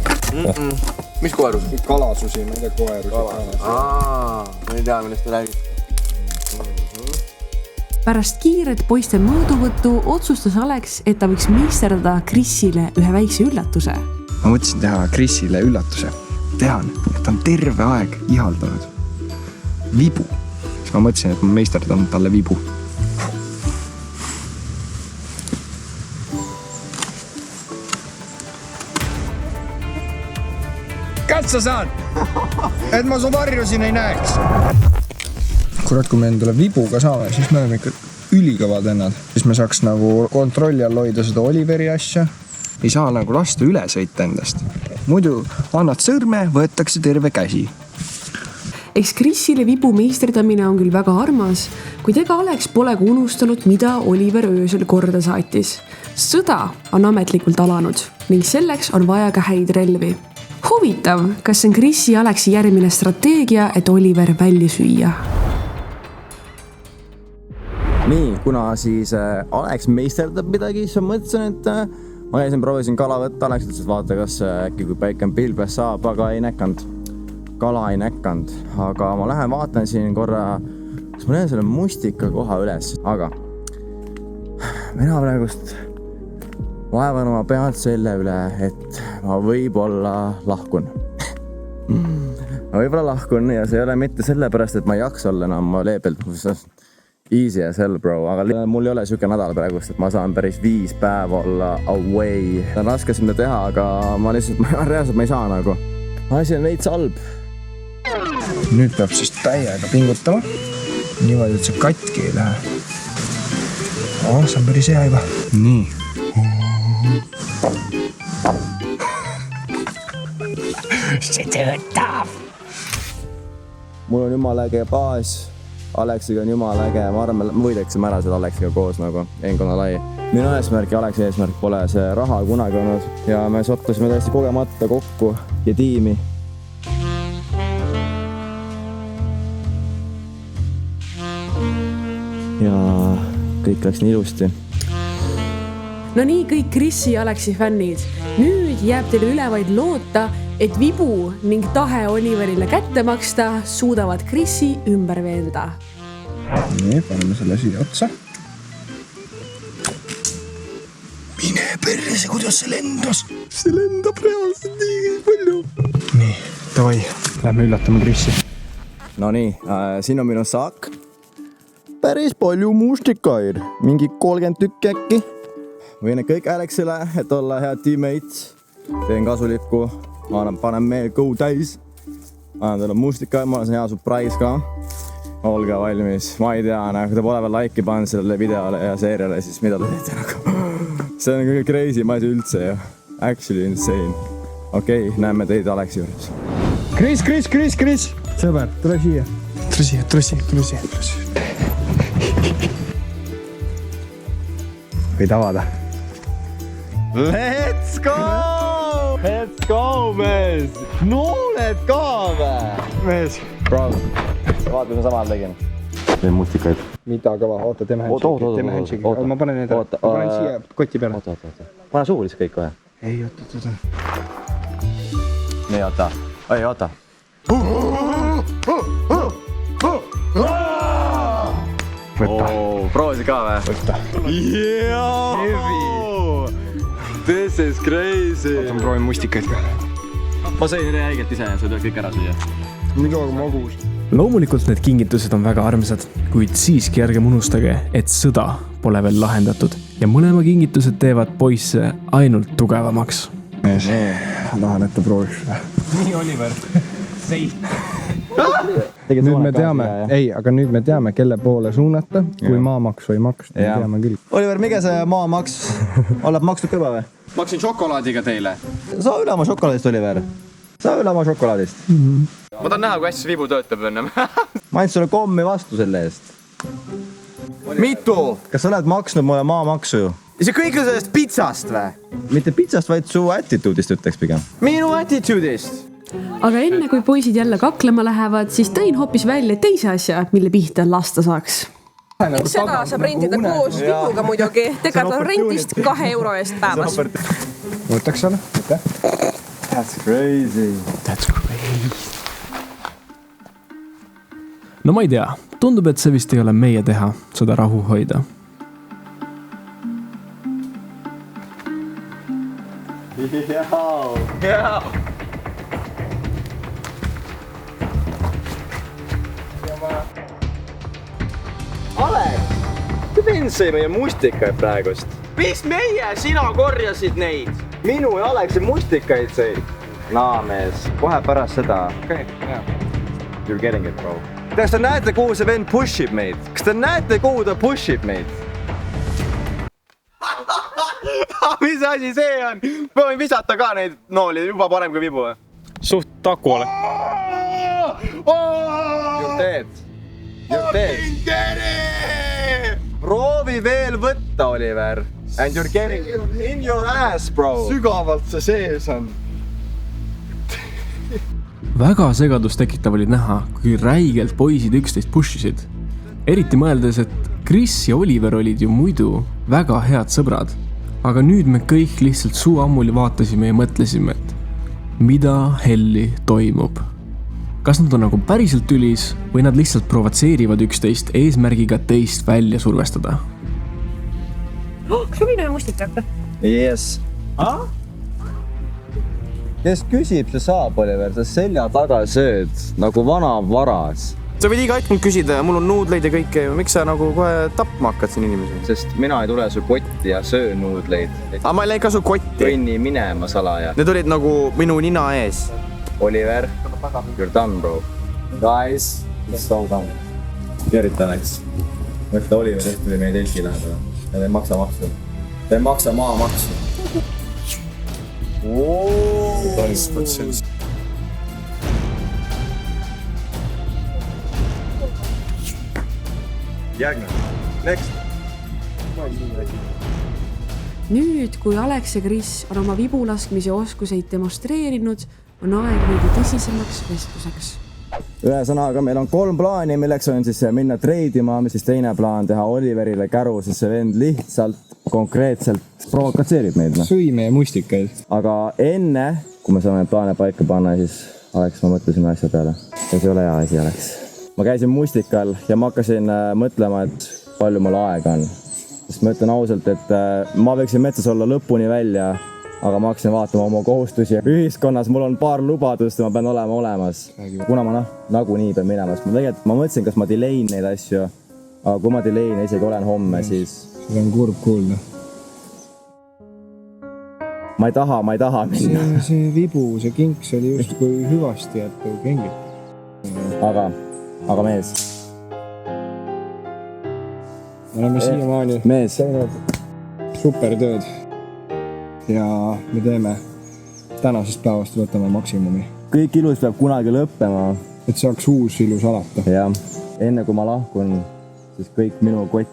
Mis koerusi? Kalasusi, ma ei tea koerusi. Ma ei tea, millest te räägite. Pärast kiiret poiste mõõduvõttu otsustas Alex, et ta võiks meisterdada Krisile ühe väikse üllatuse. Ma mõtlesin teha Krisile üllatuse. Tean, et on terve aeg ihaldanud vibu. Siis ma mõtlesin, et ma meisterdan talle vibu. Kas sa saad? Et ma su varju siin ei näeks. Kurat, kui me endale vibuga saame, siis me oleme ikka ülikõvad ennad. Siis me saaks nagu kontrolli all hoida seda Oliveri asja. Ei saa nagu lasta üle sõita endast. Muidu annad sõrme, võetakse terve käsi. Eks Krisile vibu meisterdamine on küll väga armas, kuid ega Alex pole ka unustanud, mida Oliver öösel korda saatis. Sõda on ametlikult alanud ning selleks on vaja ka häid relvi. Huvitav, kas see on Krisi ja Alexi järgmine strateegia, et Oliver välja süüa? Nii, kuna siis Alex meisterdab midagi, siis ma mõtlesin, et ma proovisin kala võtta. Alex ütles, et vaata, kas äkki kui päike on pilves saab, aga ei näkanud. Kala ei näkanud, aga ma lähen vaatan siin korra, kas ma näen selle mustika koha üles, aga mina praegust vaevan oma pead selle üle, et ma võib-olla lahkun. Ma võib-olla lahkun ja see ei ole mitte sellepärast, et ma ei jaksa olla enam leebelt. Easy as hell, bro, aga mul ei ole siuke nädal praegust, et ma saan päris 5 päeva olla away. On raske seda teha, aga ma reaalselt ma ei saa nagu. Asi on veits halb. Nüüd peab siis täiega pingutama. Niimoodi, et see katki ei lähe. See on päris hea juba. Nii. See töötab. Mul on jumala äge baas. Aleksiga on jumala äge. Ma arvan, me võideksime ära selle Aleksiga koos nagu enkonna lai. Minu eesmärk ja Aleksi eesmärk pole see raha kunagi olnud. Ja me sottusime täiesti kogemata kokku ja tiimi. Ja kõik läks nii ilusti. No nii kõik Krisi ja Alexi fännid. Nüüd jääb teile üle vaid loota, et vibu ning tahe Oliverile kätte maksta suudavad Krisi ümber veenda. Nii, paneme selle siia otsa. Mine perse, kuidas see lendas? See lendab reaalselt nii palju. Nii, davai, lähme üllatame Krisi. No nii, siin on minu saak. Päris palju mustikaid, mingi 30 tükki äkki. Võin kõik Alexile, et olla head teammates. Teen kasulikku, panen meil go täis. Annan teile mustikaid, ma olen hea surprise ka. Olge valmis, ma ei tea, kui te pole veel like'i pannud sellele videole ja seeriale, siis mida te teete nagu. See on kõige crazy asi üldse ju. Actually insane. Okei, näeme teid Alexi juures. Kris! Sõber, tule siia. Tule siia. Võid avada. Let's go, mees! Nooled ka või? Mees. Bro, vaata, mis ma samal tegin. Teen mustikaid. Mida kõva? Oota, teeme handshake. Ma panen need siia koti peale. Oota. Pane suhu lihtsalt kõik kohe. Ei, oota. Nii, oota. Võtta. Proovisid ka või? Võtta. This is crazy. Ma proovin mustikaid ka. Ma sõin räigelt ise ja sa tuleb kõik ära süüa. Midagi magus. Loomulikult need kingitused on väga armsad, kuid siiski ärgem unustage, et sõda pole veel lahendatud ja mõlema kingitused teevad poisse ainult tugevamaks. Mees, tahan, et ta prooviks. Nii, Oliver. Nüüd me teame, nüüd me teame, kelle poole suunata, kui maamaksu ei maksta, me teame küll. Oliver, mikä see maamaks? Oled maksnud kõba või? Maksin šokolaadiga teile. Saa üle oma šokolaadist, Oliver. Saa üle oma šokolaadist. Ma tahan näha, kui hästi vibu töötab enne. Ma andsin sulle kommi vastu selle eest. Mitu? Kas sa oled maksnud mulle maamaksu ju? Ja see kõik on sellest pitsast või? Mitte pitsast, vaid su attitude'ist ütleks pigem. Minu attitude'ist? aga enne kui poisid jälle kaklema lähevad, siis tõin hoopis välja teise asja, mille pihta lasta saaks. Seda saab rentida koos vipuga muidugi. Tegelikult rentist 2 euro eest päevas. Võtaks selle? That's crazy. That's crazy. No ma ei tea, tundub, et see vist ei ole meie teha, seda rahu hoida. Alek, kui vend sõi meie mustikaid praegust? Mis meie? Sina korjasid neid. Minu ja Aleksi mustikaid sõi. Naa mees, kohe pärast seda. Okay, yeah. You're getting it, bro. Kas te näete, kuhu see vend pushib meid? Kas te näete, kuhu ta pushib meid? Mis asi see on? Ma võin visata ka neid nooli, juba parem kui vibu. Suht taku ole. You're dead. You're dead. Proovi veel võtta, Oliver. And you're getting in your ass, bro. Sügavalt see sees on. Väga segadust tekitav oli näha, kui räigelt poisid üksteist pushisid. Eriti mõeldes, et Chris ja Oliver olid ju muidu väga head sõbrad. Aga nüüd me kõik lihtsalt suu ammuli vaatasime ja mõtlesime, et mida helli toimub. Kas nad on nagu päriselt tülis või nad lihtsalt provotseerivad üksteist eesmärgiga teist välja survestada? Kas sul minu mustikata? Yes. Kes küsib, see saab, Oliver. Sa selja taga sööd nagu vana varas. Sa võid iga aeg mul küsida ja mul on nuudleid ja kõike. Miks sa nagu kohe tapma hakkad siin inimesi? Sest mina ei tule su kotti ja söö nuudleid. Aga ma ei läinud ka su kotti. Kõnni minema salaja. Need olid nagu minu nina ees. Oliver, you're done, bro. Guys, it's so done. Gerrit Alex. Mõtle Oliver, et tuli meie telki lähedale. Ja te ei maksa maksu. Te ei maksa maa maksu. Järgmine. Next. Nüüd, kui Alex ja Chris on oma vibulaskmise oskuseid demonstreerinud, on aeg veidi tõsisemaks vestluseks. Ühesõnaga, meil on 3 plaani, milleks on siis minna treidima, siis teine plaan teha Oliverile käru, siis see vend lihtsalt konkreetselt provokatseerib meid. Sõi meie mustikaid. Aga enne, kui me saame plaane paika panna, siis Alex, ma mõtlesin asja peale. See ei ole hea asi, Alex. Ma käisin mustikal ja ma hakkasin mõtlema, et palju mul aega on. Sest ma ütlen ausalt, et ma võiksin metsas olla lõpuni välja, aga ma hakkasin vaatama oma kohustusi. Ühiskonnas mul on paar lubadust ja ma pean olema olemas. Kuna ma nagunii pean minema. Ma mõtlesin, kas ma delayn neid asju, aga kui ma delayn ja isegi olen homme, siis... See on kurb kuulda. Ma ei taha minna. See vibu, see kinks oli just kui hüvasti jättu kengib. Aga mees. Me oleme siiamaani teinud supertööd. Ja me teeme tänasest päevast võtame maksimumi. Kõik ilus peab kunagi lõppema. Et saaks uus ilus alata. Ja enne kui ma lahkun, siis kõik minu kott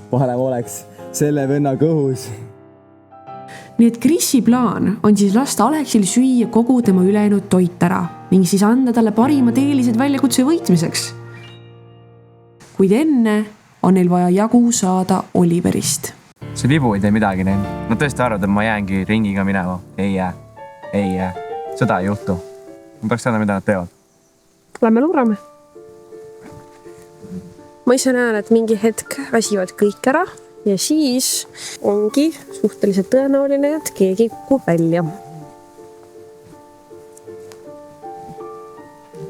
parem oleks selle venna kõhus. Nii et Chrisi plaan on siis lasta Aleksil süüa kogu tema ülejäänud toit ära ning siis anda talle parimad eelised väljakutse võitmiseks. Kuid enne on neil vaja jagu saada Oliverist. See vibu ei tee midagi neil. Nad tõesti arvad, et ma jäängi ringiga minema. Ei jää. Seda ei juhtu. Ma tahaks teada, mida nad teevad. Lähme luurame. Ma ise näen, et mingi hetk väsivad kõik ära ja siis ongi suhteliselt tõenäoline, et keegi kukub välja.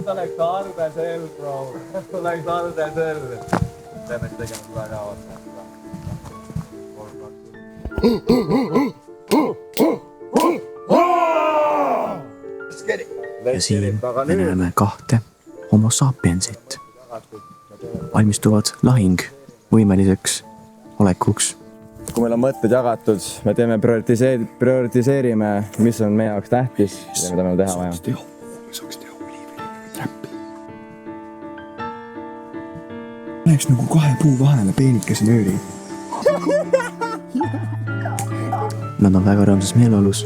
Ta läks arvesel, bro. Ta läks arvesel. Teeme tegema väga otsa. Ja siin me näeme 2 homo sapiensit. Valmistuvad lahing võimeliseks olekuks. Kui meil on mõtted jagatud, me teeme prioritiseerime, mis on meie jaoks tähtis ja mida meil teha vaja. Saaks teha Oliveriga trappi. Läheks nagu 2 puu vahele peenikese nööri. Nad on väga rõõmsas meeleolus.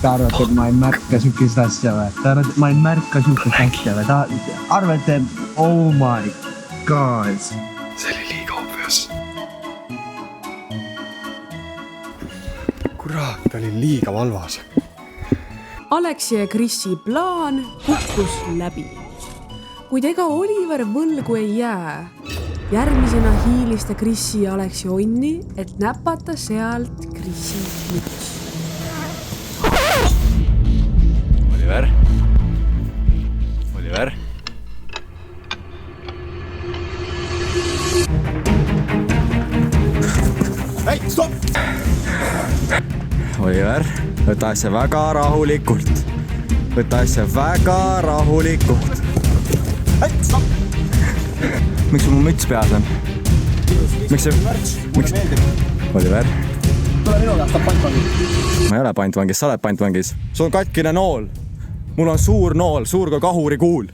Ta arvate, et ma ei märka sihukest asja või? Ta arvate, et ma ei märka sihukest asja või? Ta arvate, oh my god. See oli liiga obvious. Kurat, ta oli liiga valvas. Aleksi ja Krisi plaan kukkus läbi. Kuid ega Oliver võlgu ei jää. Järgmisena hiilis ta Krisi ja Aleksi onni, et näpata sealt Krisi müts. Oliver. Hei, stopp! Oliver, võta asja väga rahulikult. Hei, stopp! Miks sul mu müts peas on? Miks? Oliver? Tule minu käest, ta pantvangis. Ma ei ole pantvangis, sa oled pantvangis. Sul on katkine nool. Mul on suur nool, suur kui kahuri kuul.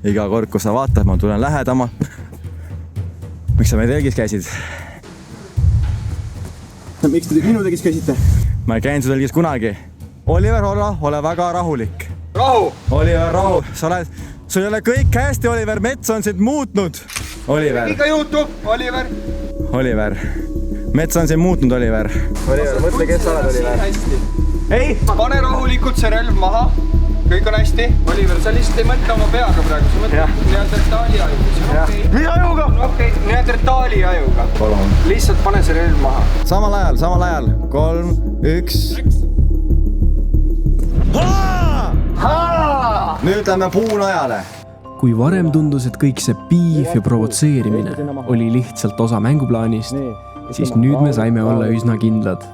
Iga kord, kui sa vaatad, ma tulen lähedama. Miks sa meil telgis käisid? Miks te minu telgis käisite? Ma ei käinud su telgis kunagi. Oliver, ole väga rahulik. Rahu! Oliver, rahu. Sul ei ole kõik hästi, Oliver. Mets on sind muutnud. Oliver. Ikka juhtub, Oliver. Oliver. Mets on sind muutnud, Oliver. Oliver, mõtle, kes sa oled, Oliver. Ei, pane rahulikult see relv maha. Kõik on hästi. Oliver, sa lihtsalt ei mõtle oma peaga praegu. Sa mõtled neandertaali ajuga. See on okei. Mis ajuga? Okei, neandertaali ajuga. Palun. Lihtsalt pane see relv maha. Samal ajal. 3, 1. Nüüd lähme puunajale. Kui varem tundus, et kõik see piif ja provotseerimine oli lihtsalt osa mänguplaanist, siis nüüd me saime olla üsna kindlad,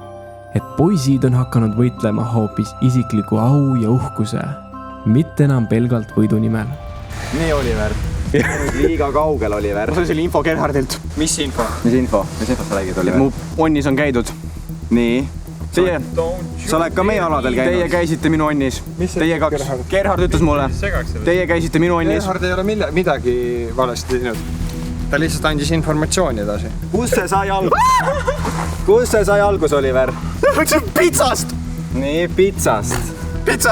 et poisid on hakanud võitlema hoopis isikliku au ja uhkuse, mitte enam pelgalt võidu nimel. Nii, Oliver. Liiga kaugel, Oliver. See oli info Gerhardilt. Mis info? Mis info sa räägid, Oliver? Mu onnis on käidud. Nii. Sa oled ka meie aladel käinud. Teie käisite minu onnis. Teie kaks. Gerhard ütles mulle. Teie käisite minu onnis. Gerhard ei ole midagi valesti teinud. Ta lihtsalt andis informatsiooni edasi. Kus see sai alguse, Oliver? Pitsast! Nii, pitsast. Mis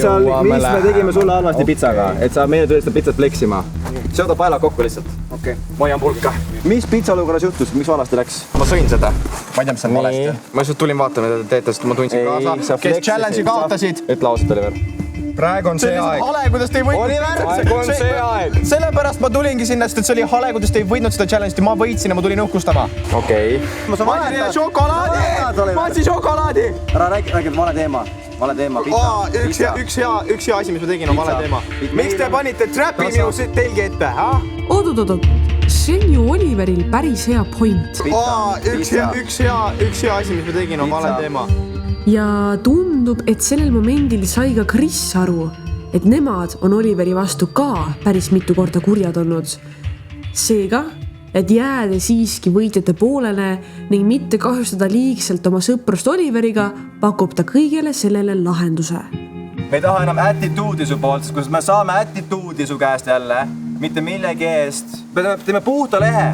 me tegime sulle halvasti pitsaga, et sa meile tulid seda pitsat pleksima? Seoda paelad kokku lihtsalt. Okei, ma hoian pulka. Mis pitsaolukorras juhtus, miks valesti läks? Ma sõin seda. Ma ei tea, mis on valesti. Ma lihtsalt tulin vaatama, mida te teete, sest ma tundsin kaasa. Kes challenge'i kaotasid? Et laused, Oliver. Praegu on see aeg. Hale, kuidas te ei võitnud. Praegu on see aeg. Sellepärast ma tulingi sinna, sest see oli hale, kuidas te ei võitnud seda challenge'i. Ma võitsin ja ma tulin uhkustama. Okei. Ma andsin šokolaadi. Ära räägi vale teema. Üks hea asi, mis ma tegin, on vale teema. Miks te panite trappi minu telgi ette? Oot. See on ju Oliveril päris hea point. Üks hea asi, mis ma tegin, on vale teema. Ja tundub, et sellel momendil sai ka Chris aru, et nemad on Oliveri vastu ka päris mitu korda kurjad olnud. Seega, et jääda siiski võitjate poolele ning mitte kahjustada liigselt oma sõprust Oliveriga, pakub ta kõigele sellele lahenduse. Me ei taha enam attitude'i su poolt, sest kus me saame attitude'i su käest jälle, mitte millegi eest. Me teeme puhta lehe.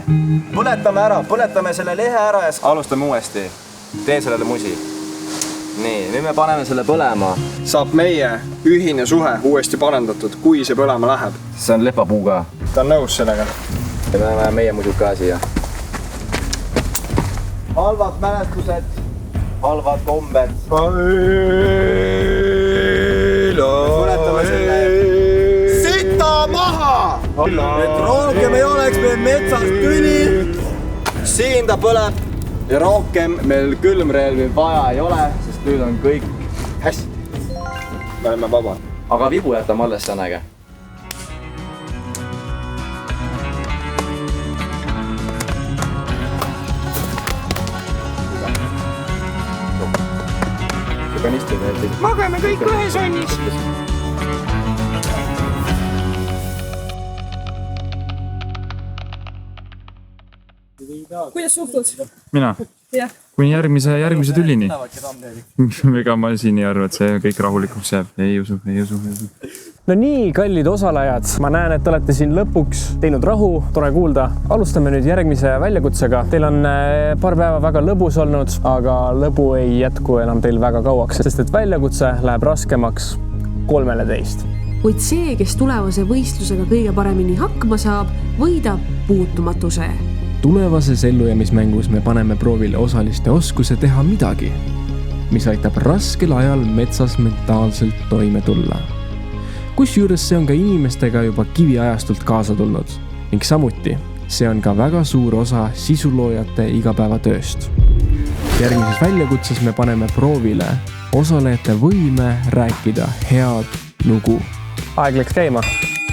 Põletame selle lehe ära ja alustame uuesti. Tee sellele musi. Nii, nüüd me paneme selle põlema. Saab meie ühine suhe uuesti parandatud, kui see põlema läheb. See on lepapuuga. Ta on nõus sellega. Ja me näeme meie muidu ka siia. Halvad mälestused, halvad kombed. Põletame selle. Sita maha! Et rohkem ei oleks meil metsas tüli. Siin ta põleb. Ja rohkem meil külmrelvi vaja ei ole, sest nüüd on kõik hästi. Me oleme vabad. Aga vibu jätame alles, see on äge. Magame kõik ühes onnis. Kuidas suhtud? Mina? Jah. Kuni järgmise tülini. Ega ma siin ei arva, et see kõik rahulikuks jääb. Ei usu. no nii, kallid osalejad, ma näen, et olete siin lõpuks teinud rahu, tore kuulda. Alustame nüüd järgmise väljakutsega. Teil on paar päeva väga lõbus olnud, aga lõbu ei jätku enam teil väga kauaks, sest et väljakutse läheb raskemaks 13. Kuid see, kes tulevase võistlusega kõige paremini hakkama saab, võidab puutumatuse. Tulevases ellujäämismängus me paneme proovile osaliste oskuse teha midagi, mis aitab raskel ajal metsas mentaalselt toime tulla. Kusjuures see on ka inimestega juba kiviajastult kaasa tulnud ning samuti see on ka väga suur osa sisuloojate igapäevatööst. Järgmises väljakutses me paneme proovile osalejate võime rääkida head lugu. Aeg läks käima.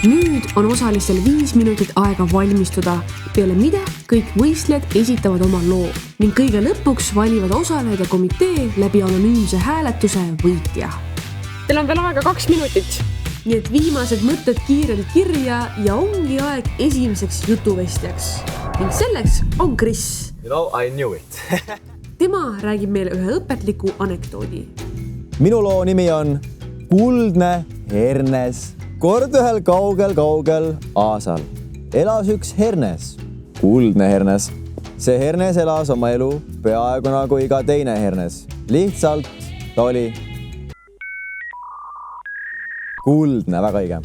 Nüüd on osalistel 5 minutit aega valmistuda, peale mida kõik võistlejad esitavad oma loo ning kõige lõpuks valivad osalejad ja komitee läbi anonüümse hääletuse võitja. Teil on veel aega 2 minutit. Nii et viimased mõtted kiirelt kirja ja ongi aeg esimeseks jutuvestjaks. Ning selleks on Chris. You know, I knew it. Tema räägib meile ühe õpetliku anekdoodi. Minu loo nimi on Kuldne hernes. Kord ühel kaugel aasal elas üks hernes, kuldne hernes. See hernes elas oma elu peaaegu nagu iga teine hernes. Lihtsalt ta oli kuldne, väga õige.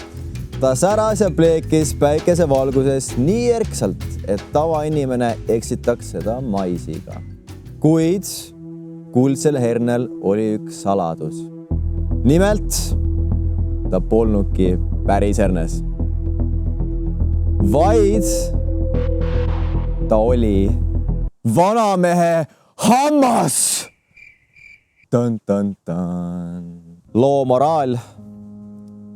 Ta säras ja pleekis päikese valguses nii erksalt, et tavainimene eksitaks seda maisiga. Kuid kuldsel hernel oli üks saladus. Nimelt ta polnudki päris hernes, vaid ta oli vanamehe hammas. Loo moraal: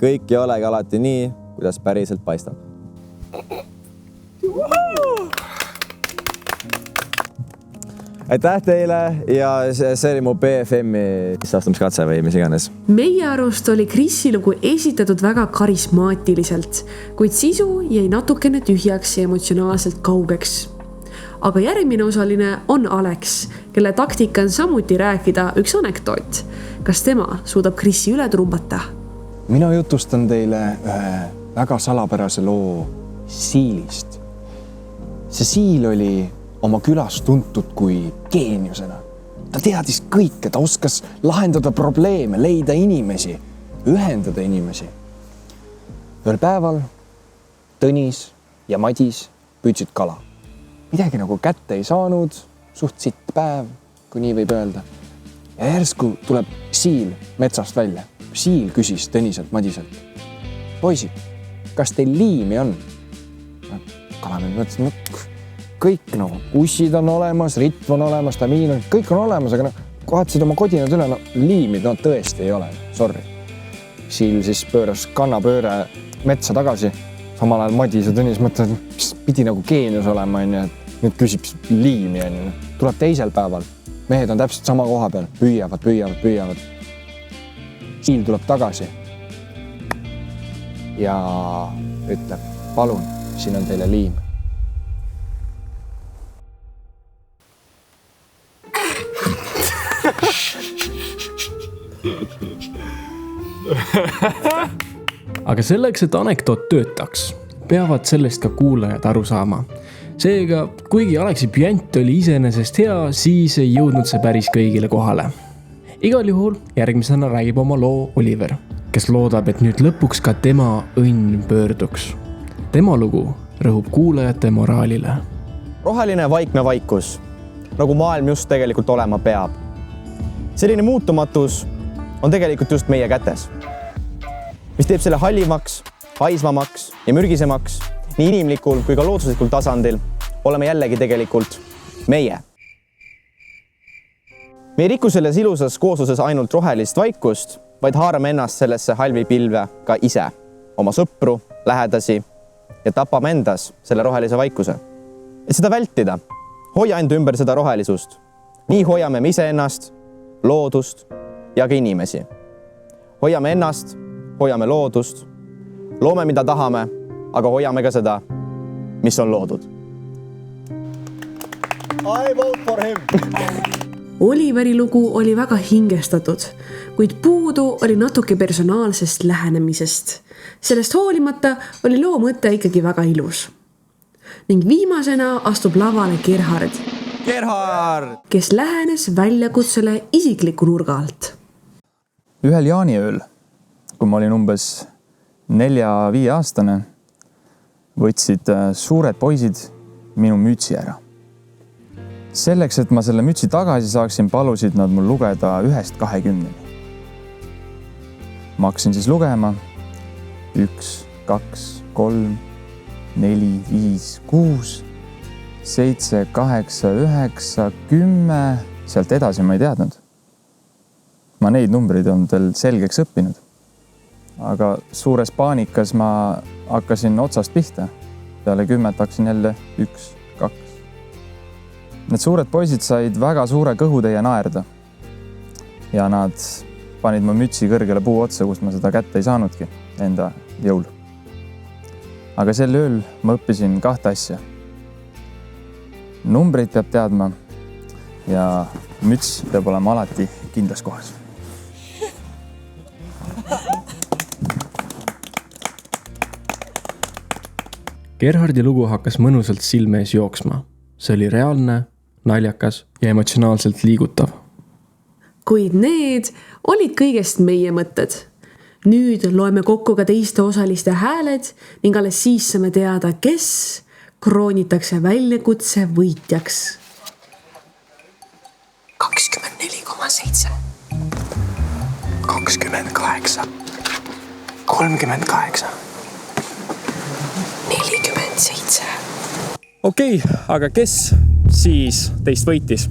kõik ei olegi alati nii, kuidas päriselt paistab. Aitäh teile ja see oli mu BFM-i saastumiskatse või mis iganes. Meie arust oli Chrisi lugu esitatud väga karismaatiliselt, kuid sisu jäi natukene tühjaks ja emotsionaalselt kaugeks. Aga järgmine osaline on Alex, kelle taktika on samuti rääkida üks anekdoot. Kas tema suudab Chrisi üle trumbata? Mina jutustan teile ühe väga salapärase loo siilist. See siil oli oma külas tuntud kui geeniusena. Ta teadis kõike, ta oskas lahendada probleeme, leida inimesi, ühendada inimesi. Ühel päeval Tõnis ja Madis püüdsid kala. Midagi nagu kätte ei saanud, suht sitt päev, kui nii võib öelda. Ja järsku tuleb siil metsast välja. Siil küsis Tõniselt, Madiselt: poisid, kas teil liimi on? Kalamees mõtles, kõik ussid on olemas, ritm on olemas, tamiin on, kõik on olemas, aga kohatasid oma kodinad üle, liimid tõesti ei ole, sorry. Siil siis pööras kannapööre metsa tagasi, samal ajal Madis ja Tõnis mõtlevad, mis pidi nagu geenius olema, et nüüd küsib liimi. Tuleb teisel päeval, mehed on täpselt sama koha peal, püüavad. Siil tuleb tagasi ja ütleb: palun, siin on teile liim. Aga selleks, et anekdoot töötaks, peavad sellest ka kuulajad aru saama. Seega, kuigi Alexi püant oli iseenesest hea, siis ei jõudnud see päris kõigile kohale. Igal juhul järgmisena räägib oma loo Oliver, kes loodab, et nüüd lõpuks ka tema õnn pöörduks. Tema lugu rõhub kuulajate moraalile. Roheline vaikne vaikus, nagu maailm just tegelikult olema peab. Selline muutumatus on tegelikult just meie kätes, mis teeb selle hallimaks, haisvamaks ja mürgisemaks nii inimlikul kui ka looduslikul tasandil oleme jällegi tegelikult meie. Me ei riku selles ilusas koosluses ainult rohelist vaikust, vaid haarame ennast sellesse halvipilve ka ise, oma sõpru, lähedasi ja tapame endas selle rohelise vaikuse. Et seda vältida, hoia enda ümber seda rohelisust. Nii hoiame me iseennast, loodust ja ka inimesi. Hoiame ennast, hoiame loodust, loome mida tahame, aga hoiame ka seda, mis on loodud. I vote for him. Oliveri lugu oli väga hingestatud, kuid puudu oli natuke personaalsest lähenemisest. Sellest hoolimata oli loo mõte ikkagi väga ilus. Ning viimasena astub lavale Gerhard, kes lähenes väljakutsele isikliku nurga alt. Ühel jaaniööl, kui ma olin umbes 4-5 aastane, võtsid suured poisid minu mütsi ära. Selleks, et ma selle mütsi tagasi saaksin, palusid nad mul lugeda 1-20. Ma hakkasin siis lugema 1, 2, 3, 4, 5, 6, 7, 8, 9, 10. Sealt edasi ma ei teadnud. Ma neid numbreid on teil selgeks õppinud. Aga suures paanikas ma hakkasin otsast pihta. Peale 10 hakkasin jälle 1, 2. Need suured poisid said väga suure kõhutäie naerda. Ja nad panid mu mütsi kõrgele puu otsa, kus ma seda kätte ei saanudki enda jõul. Aga sel ööl ma õppisin 2 asja. Numbreid peab teadma ja müts peab olema alati kindlas kohas. Gerhardi lugu hakkas mõnusalt silme ees jooksma. See oli reaalne, naljakas ja emotsionaalselt liigutav. Kuid need olid kõigest meie mõtted. Nüüd loeme kokku ka teiste osaliste hääled ning alles siis saame teada, kes kroonitakse väljakutse võitjaks. 24,7 28 38 47 Okei, aga kes siis teist võitis?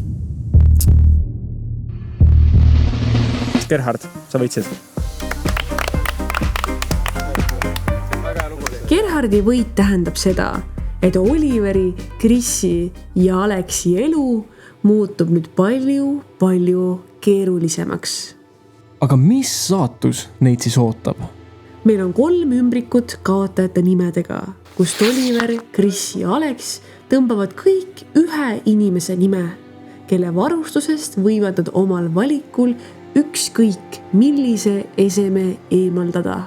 Gerhard, sa võitsid. Gerhardi võit tähendab seda, et Oliveri, Krissi ja Aleksi elu muutub nüüd palju keerulisemaks. Aga mis saatus neid siis ootab? Meil on 3 ümbrikut kaotajate nimedega, kust Oliver, Kris ja Aleks tõmbavad kõik ühe inimese nime, kelle varustusest võivad nad omal valikul ükskõik millise eseme eemaldada.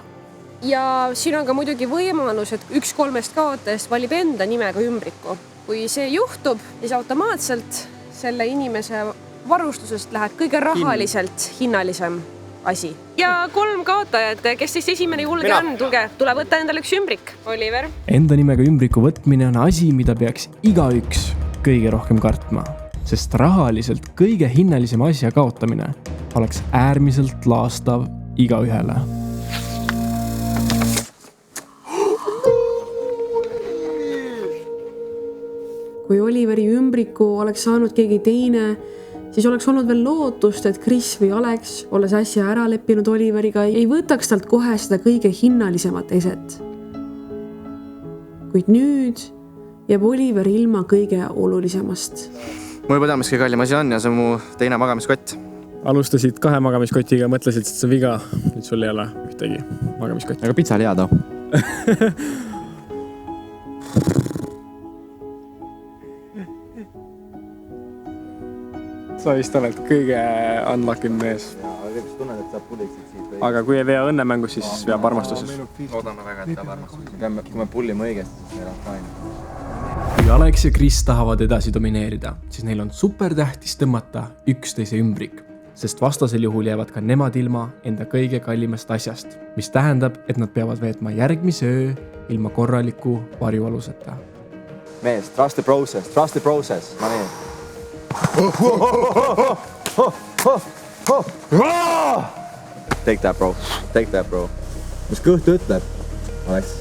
Ja siin on ka muidugi võimalus, et 1 3 kaotajast valib enda nimega ümbriku. Kui see juhtub, siis automaatselt selle inimese varustusest läheb kõige rahaliselt hinnalisem asi. Ja 3 kaotajat, kes siis esimene julge on, tule võtta endale 1 ümbrik. Oliver. Enda nimega ümbriku võtmine on asi, mida peaks igaüks kõige rohkem kartma, sest rahaliselt kõige hinnalisem asja kaotamine oleks äärmiselt laastav igaühele. Kui Oliveri ümbriku oleks saanud keegi teine, siis oleks olnud veel lootust, et Kris või Aleks, olles äsja ära leppinud Oliveriga, ei võtaks talt kohe seda kõige hinnalisemat eset. Kuid nüüd jääb Oliver ilma kõige olulisemast. Mul juba teamas, kõige kallim asi on ja see on mu teine magamiskott. Alustasid 2 magamiskotiga, mõtlesid, et see viga. Nüüd sul ei ole ühtegi magamiskotti. Aga pitsa oli hea too. Sa vist oled kõige unluckim mees. Aga kui ei vea õnnemängus, siis veab armastuses. Loodame väga, et veab armastuses. Kui me pullime õigesti, siis meil on kain. Kui Aleks ja Kris tahavad edasi domineerida, siis neil on super tähtis tõmmata üksteise ümbrik, sest vastasel juhul jäävad ka nemad ilma enda kõige kallimast asjast, mis tähendab, et nad peavad veetma järgmise öö ilma korraliku varjualuseta. Mees, trust the process, ma nii. Take that, bro. Mis kõht ütleb, Aleks?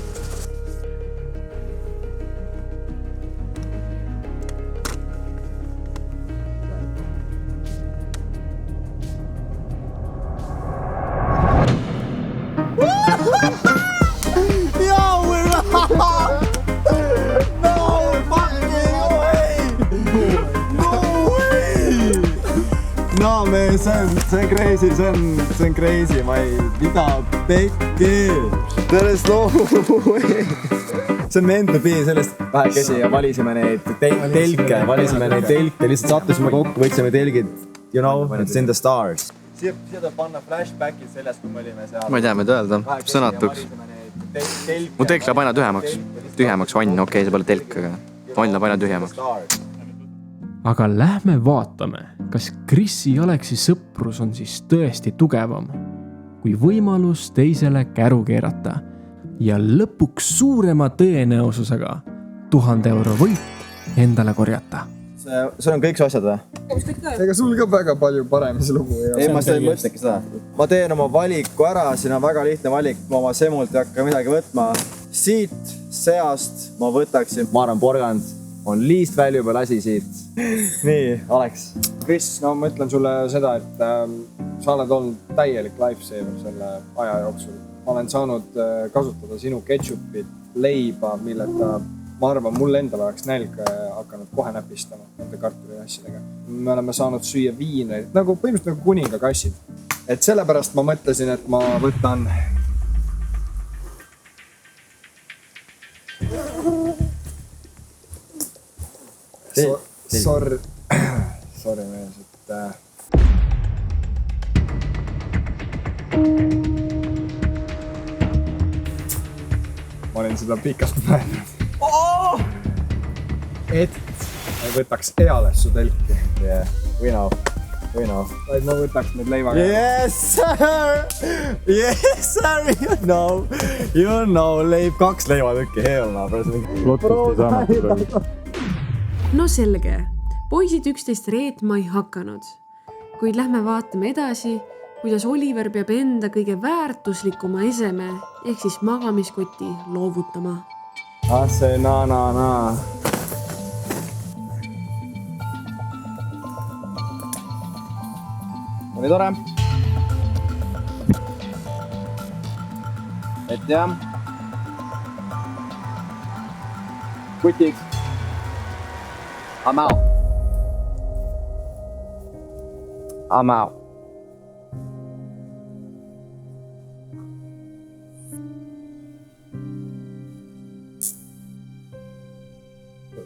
See on crazy, ma ei mida pekki. Sellest see on mental being sellest vähekesi ja valisime neid telke, lihtsalt sattusime kokku, võtsime telgid You know, it's in the stars. Siia tuleb panna flashbackid sellest, kui me olime seal. Ma ei tea, mida öelda. Sõnatuks. Mu telk läheb aina tühjemaks vann. Okei, see pole telk, aga vann läheb aina tühjemaks. Aga lähme vaatame, kas Krisi ja Aleksi sõprus on siis tõesti tugevam kui võimalus teisele käru keerata ja lõpuks suurema tõenäosusega 1000 euro võit endale korjata. Sul on kõik su asjad või? Ega sul ka väga palju parem see lugu ei ole. Ei, ma seda ei mõtlegi seda. Ma teen oma valiku ära, siin on väga lihtne valik. Ma oma semult ei hakka midagi võtma. Siit seast ma võtaksin, ma arvan, porgand on least valuable asi siit. Nii, Alex. Kris, no ma ütlen sulle seda, et sa oled olnud täielik lifesaver selle aja jooksul. Ma olen saanud kasutada sinu ketšupit, leiba, milleta ma arvan, mul endal oleks nälg hakanud kohe näpistama nende kartuli asjadega. Me oleme saanud süüa viineid, nagu põhimõtteliselt nagu kuningakassid. Et sellepärast ma mõtlesin, et ma võtan Sorry mees, et ma olin seda pikalt mõelnud. Et ma ei võtaks eales su telki. Yeah, we know. Vaid ma võtaks need leivaga. Yes, sir! Yes, sir! You know, leib 2 leivatükki, hell no. No selge, poisid üksteist reetma ei hakanud. Kuid lähme vaatame edasi, kuidas Oliver peab enda kõige väärtuslikuma eseme ehk siis magamiskoti loovutama. See na. Oli tore. Et jah. Kutid. I'm out.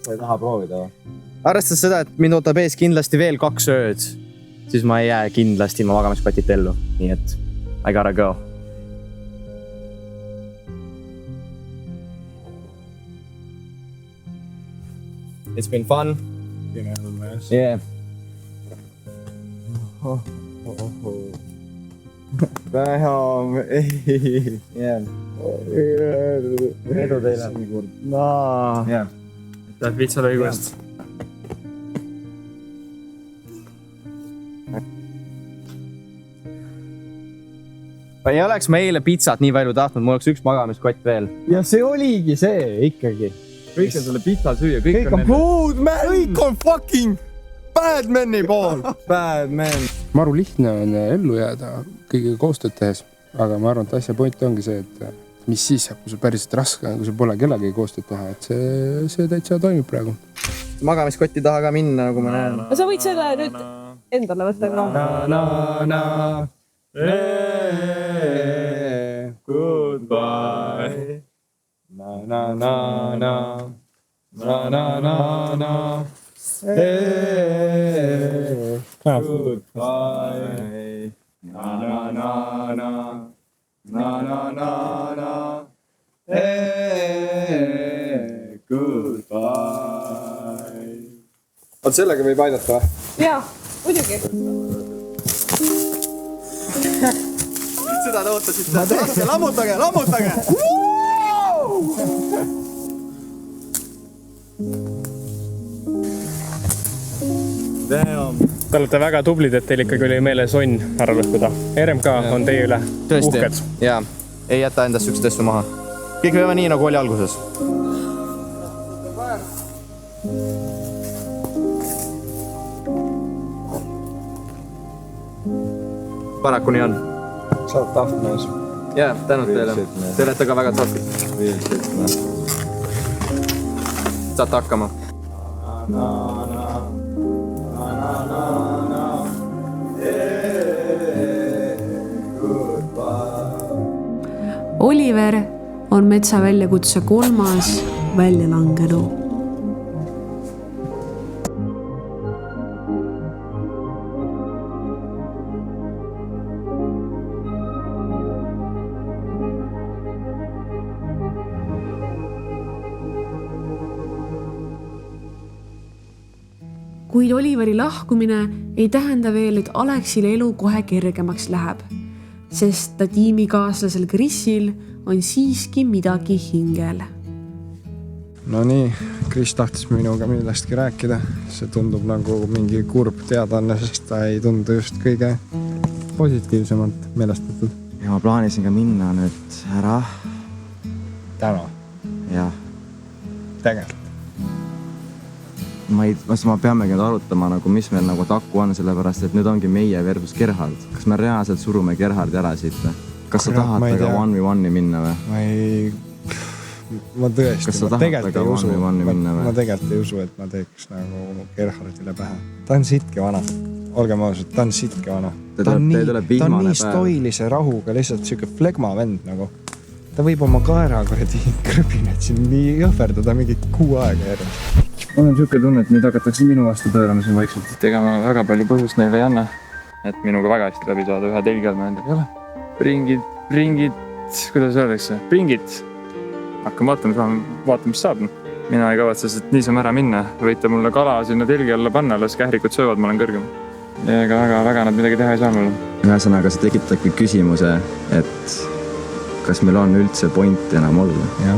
Sa ei taha proovida või? Arvestades seda, et mind ootab ees kindlasti veel 2 ööd, siis ma ei jää kindlasti ilma magamiskotita ellu. Nii et I gotta go. It's been fun. Yeah. Damn. Yeah. Edu teile. Yeah. Tahad vitsada õigust? Ei oleks ma eile pizzat nii palju tahtnud, mul oleks 1 magamiskott veel. Ja see oligi see ikkagi. Kõik on selle pizza süüa, kõik on good man! Kõik on fucking bad man'i pool! Bad man! Maru lihtne on ellu jääda kõigiga koostööd tehes, aga ma arvan, et asja point ongi see, et mis siis saab, kui see päriselt raske on, kui see pole kellegi koostööd teha, et see täitsa toimib praegu. Magamiskotti taha ka minna, nagu ma näen. Sa võid seda nüüd endale võtta. Goodbye. Oot, sellega võib aidata või? Jaa, muidugi. Seda te ootasite. Lammutage! Damn. Te olete väga tublid, et teil ikkagi oli meeles onn ära lõhkuda. RMK on teie üle uhked. Jaa, ei jäta endast sükst asju maha. Kõik võime nii, nagu oli alguses. Paraku nii on. Sa oled tahtnud mees. Jaa, tänud teile. Te olete ka väga tahtnud. Saate hakkama. Oliver on metsa väljakutse 3. väljalangenu. kuid Oliveri lahkumine ei tähenda veel, et Alexile elu kohe kergemaks läheb, sest ta tiimikaaslasel Chrisil on siiski midagi hingel. No nii, Chris tahtis minuga millestki rääkida. See tundub nagu mingi kurb teadaanne, sest ta ei tundu just kõige positiivsemalt meelestatud. Ja ma plaanisin ka minna nüüd ära. Täna? Jah. Tegelikult? Ma peamegi nüüd arutama, nagu, mis meil nagu takku on, sellepärast, et nüüd ongi meie versus Gerhard. Kas me reaalselt surume Gerhardi ära siit? Kas sa tahad taga 1v1-i minna või? Ma tõesti, ma tegelikult ei usu, et ma teeks nagu Gerhardile pähe. Ta on sitke vana. Olgem ausalt, ta on sitke vana. Ta on nii stoilise rahuga, lihtsalt siuke flegma vend nagu. Ta võib oma kaera krõbinet siin nii jõhverdada mingi 6 aega järjest. Mul on siuke tunne, et nüüd hakatakse minu vastu pöörama siin vaikselt. Ega ma väga palju põhjust neile ei anna, et minuga väga hästi läbi saada. Ühe telgi all ma endal ei ole. Bringid, kuidas öeldakse? Bringid. Hakkame vaatama, mis saab. Mina ei kavatse sest niisama ära minna. Võite mulle kala sinna telgi alla panna, las kährikud söövad, ma olen kõrgem. Ega väga nad midagi teha ei saa mulle. Ühesõnaga, see tekitabki küsimuse, et kas meil on üldse point enam olla. Ja.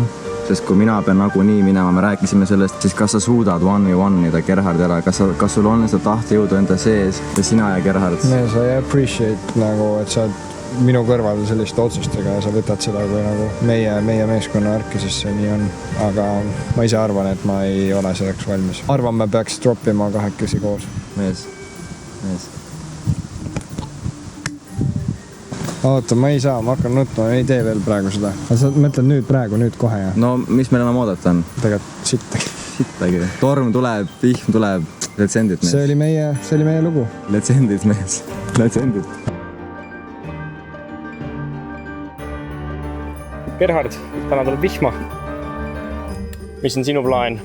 Sest kui mina pean nagunii minema, me rääkisime sellest, siis kas sa suudad 1v1-ida Gerhardi ära? Kas sul on seda tahtejõudu enda sees ja sina ja Gerhard? Sa ei appreciate nagu, et sa oled minu kõrval selliste otsustega ja sa võtad seda kui nagu meie meeskonna ärki, siis see nii on. Aga ma ise arvan, et ma ei ole selleks valmis. Arvan, me peaks droppima 2 koos. Mees. Oota, ma ei saa, ma hakkan nutma, ei tee veel praegu seda. Sa mõtled nüüd kohe, jah? No, mis meil enam oodata on? Tegelikult sittagi. Sittagi. Torm tuleb, vihm tuleb, letsendid mees. See oli meie lugu. Letsendid mees, letsendid. Gerhard, täna tuleb vihma. Mis on sinu plaan?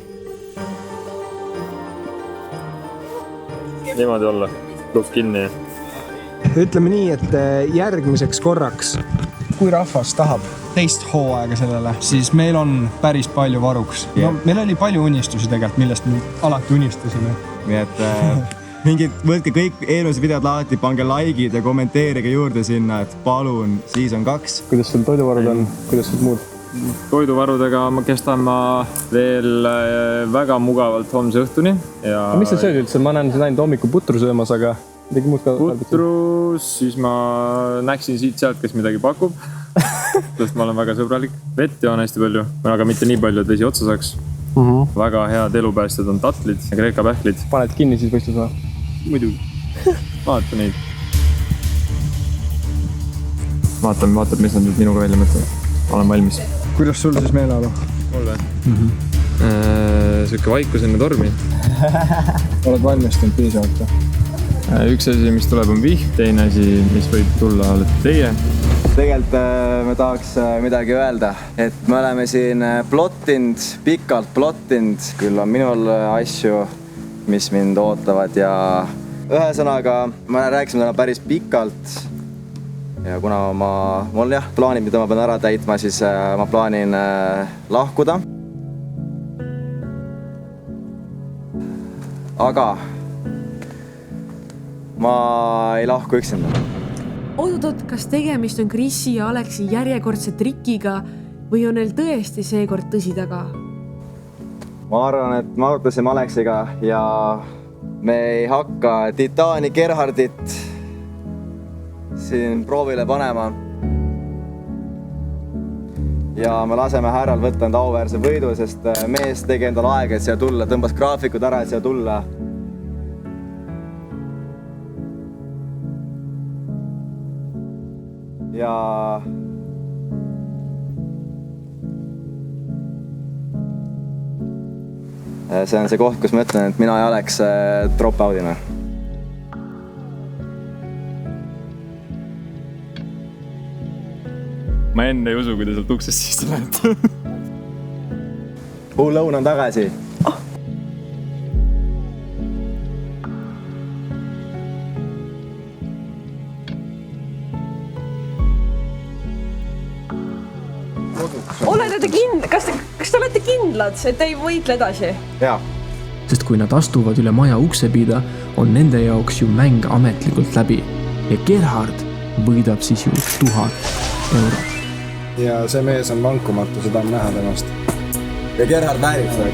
Niimoodi olla, lukk kinni. Ütleme nii, et järgmiseks korraks, kui rahvas tahab teist hooaega sellele, siis meil on päris palju varuks. No, meil oli palju unistusi tegelikult, millest me alati unistasime. Nii et võtke kõik eelmised videod lahti, pange likeid ja kommenteerige juurde sinna, et palun, siis on 2. Kuidas sul toiduvarud on? Kuidas sul muud? Toiduvarudega kestan ma veel väga mugavalt homse õhtuni. Ja... Mis sa sööd üldse? Ma näen seda ainult hommiku putru söömas, aga midagi muud ka... Putrus, siis ma näksin siit-sealt, kes midagi pakub. Sest ma olen väga sõbralik. Vett joon hästi palju, aga mitte nii palju, et vesi otsa saaks. Väga head elupäästjad on tatlid ja Kreeka pähklid. Paned kinni siis võistlus või? Muidugi. Vaata neid. Vaatame, mis nad nüüd minuga välja mõtlevad. Olen valmis. Kuidas sul siis meeleolu? Mul või? Siuke vaikus enne tormi. Oled valmistunud piisavalt? Üks asi, mis tuleb, on vihm. Teine asi, mis võib tulla, olete teie. Tegelikult me tahaks midagi öelda, et me oleme siin pikalt plottinud. Küll on minul asju, mis mind ootavad ja ühesõnaga me rääkisime täna päris pikalt. Ja kuna mul jah, plaanid, mida ma pean ära täitma, siis ma plaanin lahkuda. Aga ma ei lahku üksinda. Oot, kas tegemist on Chrisi ja Alexi järjekordse trikiga või on neil tõesti seekord tõsi taga? Ma arvan, et me arutasime Alexiga ja me ei hakka Titaani Gerhardit siin proovile panema. Ja me laseme härral võtta enda auväärse võidu, sest mees tegi endal aega, et siia tulla, tõmbas graafikud ära, et siia tulla. Ja see on see koht, kus ma ütlen, et mina ja Alex drop out'ime. Ma enne ei usu, kui te sealt uksest sisse lähete. Lõun on tagasi. Kas te olete kindlad, et te ei võitle edasi? Jaa. sest kui nad astuvad üle maja uksepiida, on nende jaoks ju mäng ametlikult läbi ja Gerhard võidab siis ju 1000 eurot. Ja see mees on vankumatu, seda on näha temast. Ja Gerhard väärib seda,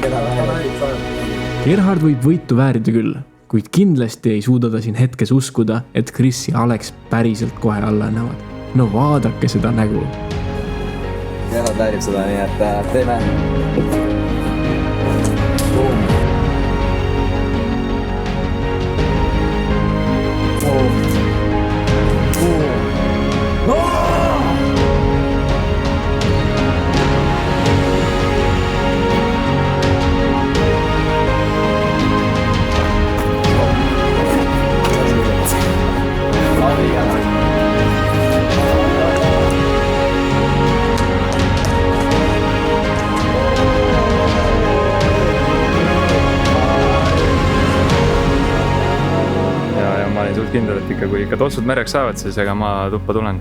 Gerhard võib võitu väärida küll, kuid kindlasti ei suuda ta siin hetkes uskuda, et Chris ja Alex päriselt kohe alla näevad. No vaadake seda nägu. Gerhard väärib seda, nii et teeme. Kindel, et ikka kui ikka tossud mereks saavad, siis ega ma tuppa tulen.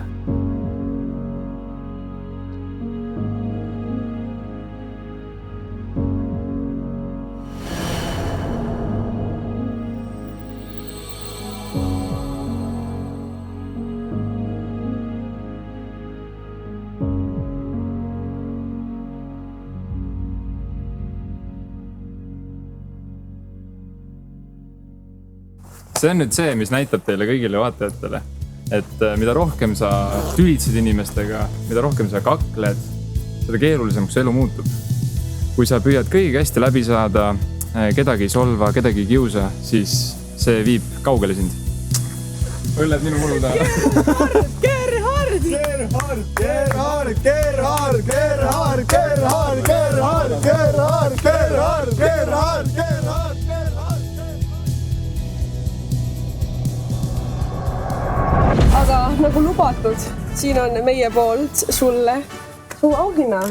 See on nüüd see, mis näitab teile kõigile vaatajatele, et mida rohkem sa tülitsid inimestega, mida rohkem sa kakled, seda keerulisemaks elu muutub. Kui sa püüad kõigiga hästi läbi saada, kedagi ei solva, kedagi ei kiusa, siis see viib kaugele sind. Õlled minu mulu taha. Gerhard! Gerhard! Gerhard! Gerhard! Gerhard! Gerhard! Gerhard! Gerhard! Gerhard! Gerhard! Gerhard! Aga nagu lubatud, siin on meie poolt sulle su auhinna.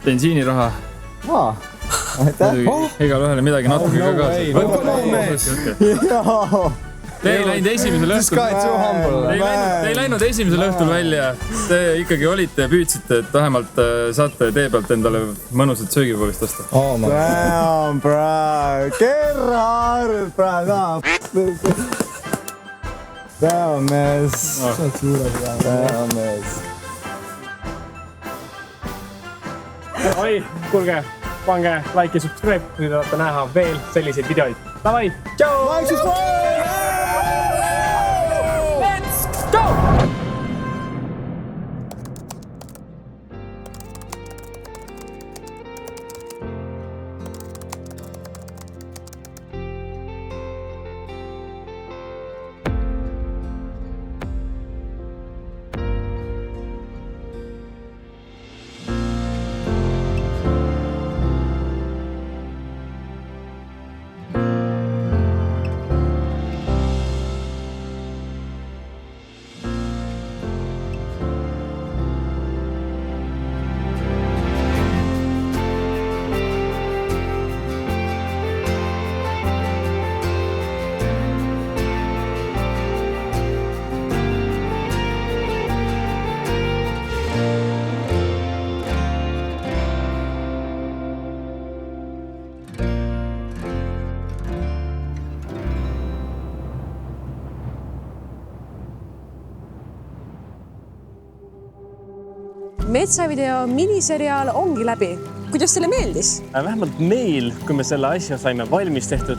Bensiiniraha. Aitäh! Igal ühele midagi natuke ka kaasa. Te ei läinud esimesel õhtul. Te ei läinud esimesel õhtul välja. Te ikkagi olite ja püüdsite, et vähemalt saate tee pealt endale mõnusat söögipoolist osta. Damn, bro! Gerhard, bro! Damn, mees! Damn, mees! Oi, kuulge, pange like ja subscribe, kui te tahate näha veel selliseid videoid. Davai, tšau! Like, subscribe! Let's go! Metsavideo miniseriaal ongi läbi. Kuidas teile meeldis? Vähemalt meil, kui me selle asja saime valmis tehtud,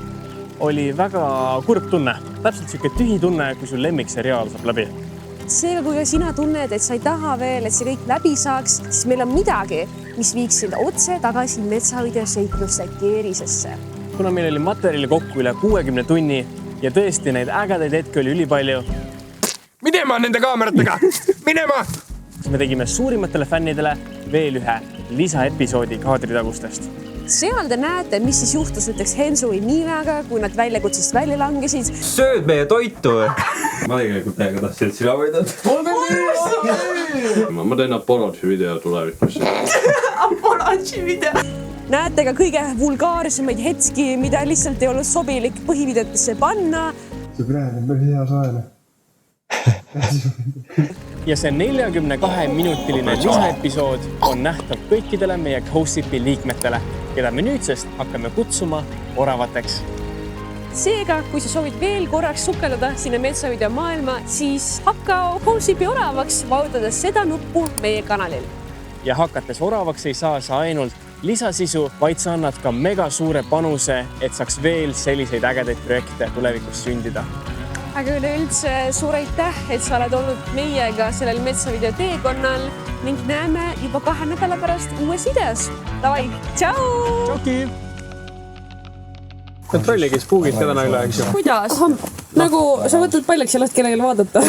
oli väga kurb tunne. Täpselt siuke tühi tunne, kui sul lemmikseriaal saab läbi. Seega, kui ka sina tunned, et sa ei taha veel, et see kõik läbi saaks, siis meil on midagi, mis viiks sind otse tagasi Metsavideo seikluste keerisesse. Kuna meil oli materjali kokku üle 60 tunni ja tõesti neid ägedaid hetki oli ülipalju. Minema nende kaameratega! Minema! Me tegime suurimatele fännidele veel ühe lisaepisoodi kaadritagustest. Seal te näete, mis siis juhtus näiteks Hensu ja Niinaga, kui nad väljakutsest välja langesid. Sööd meie toitu või? Ma tegelikult täiega tahtsin, et sina võidad. Ma teen Apolotši video tulevikus. Apolotši video! Näete ka kõige vulgaarsemaid hetki, mida lihtsalt ei olnud sobilik põhivideotesse panna. See praegu on päris hea saene. ja see 42-minutiline lisaepisood on nähtav kõikidele meie GoSipi liikmetele, keda me nüüdsest hakkame kutsuma oravateks. Seega, kui sa soovid veel korraks sukelduda sinna metsavideo maailma, siis hakka GoSipi oravaks, vajutades seda nuppu meie kanalil. Ja hakates oravaks ei saa sa ainult lisasisu, vaid sa annad ka mega suure panuse, et saaks veel selliseid ägedaid projekte tulevikus sündida. Aga üleüldse suur aitäh, et sa oled olnud meiega sellel metsavideo teekonnal ning näeme juba 2 nädala pärast uues videos. Davai, tšau! Tšauki! Kontrollige spuugid ka täna üle, eks ju? Kuidas? Nagu sa võtad paljaks ja lased kellelegi vaadata.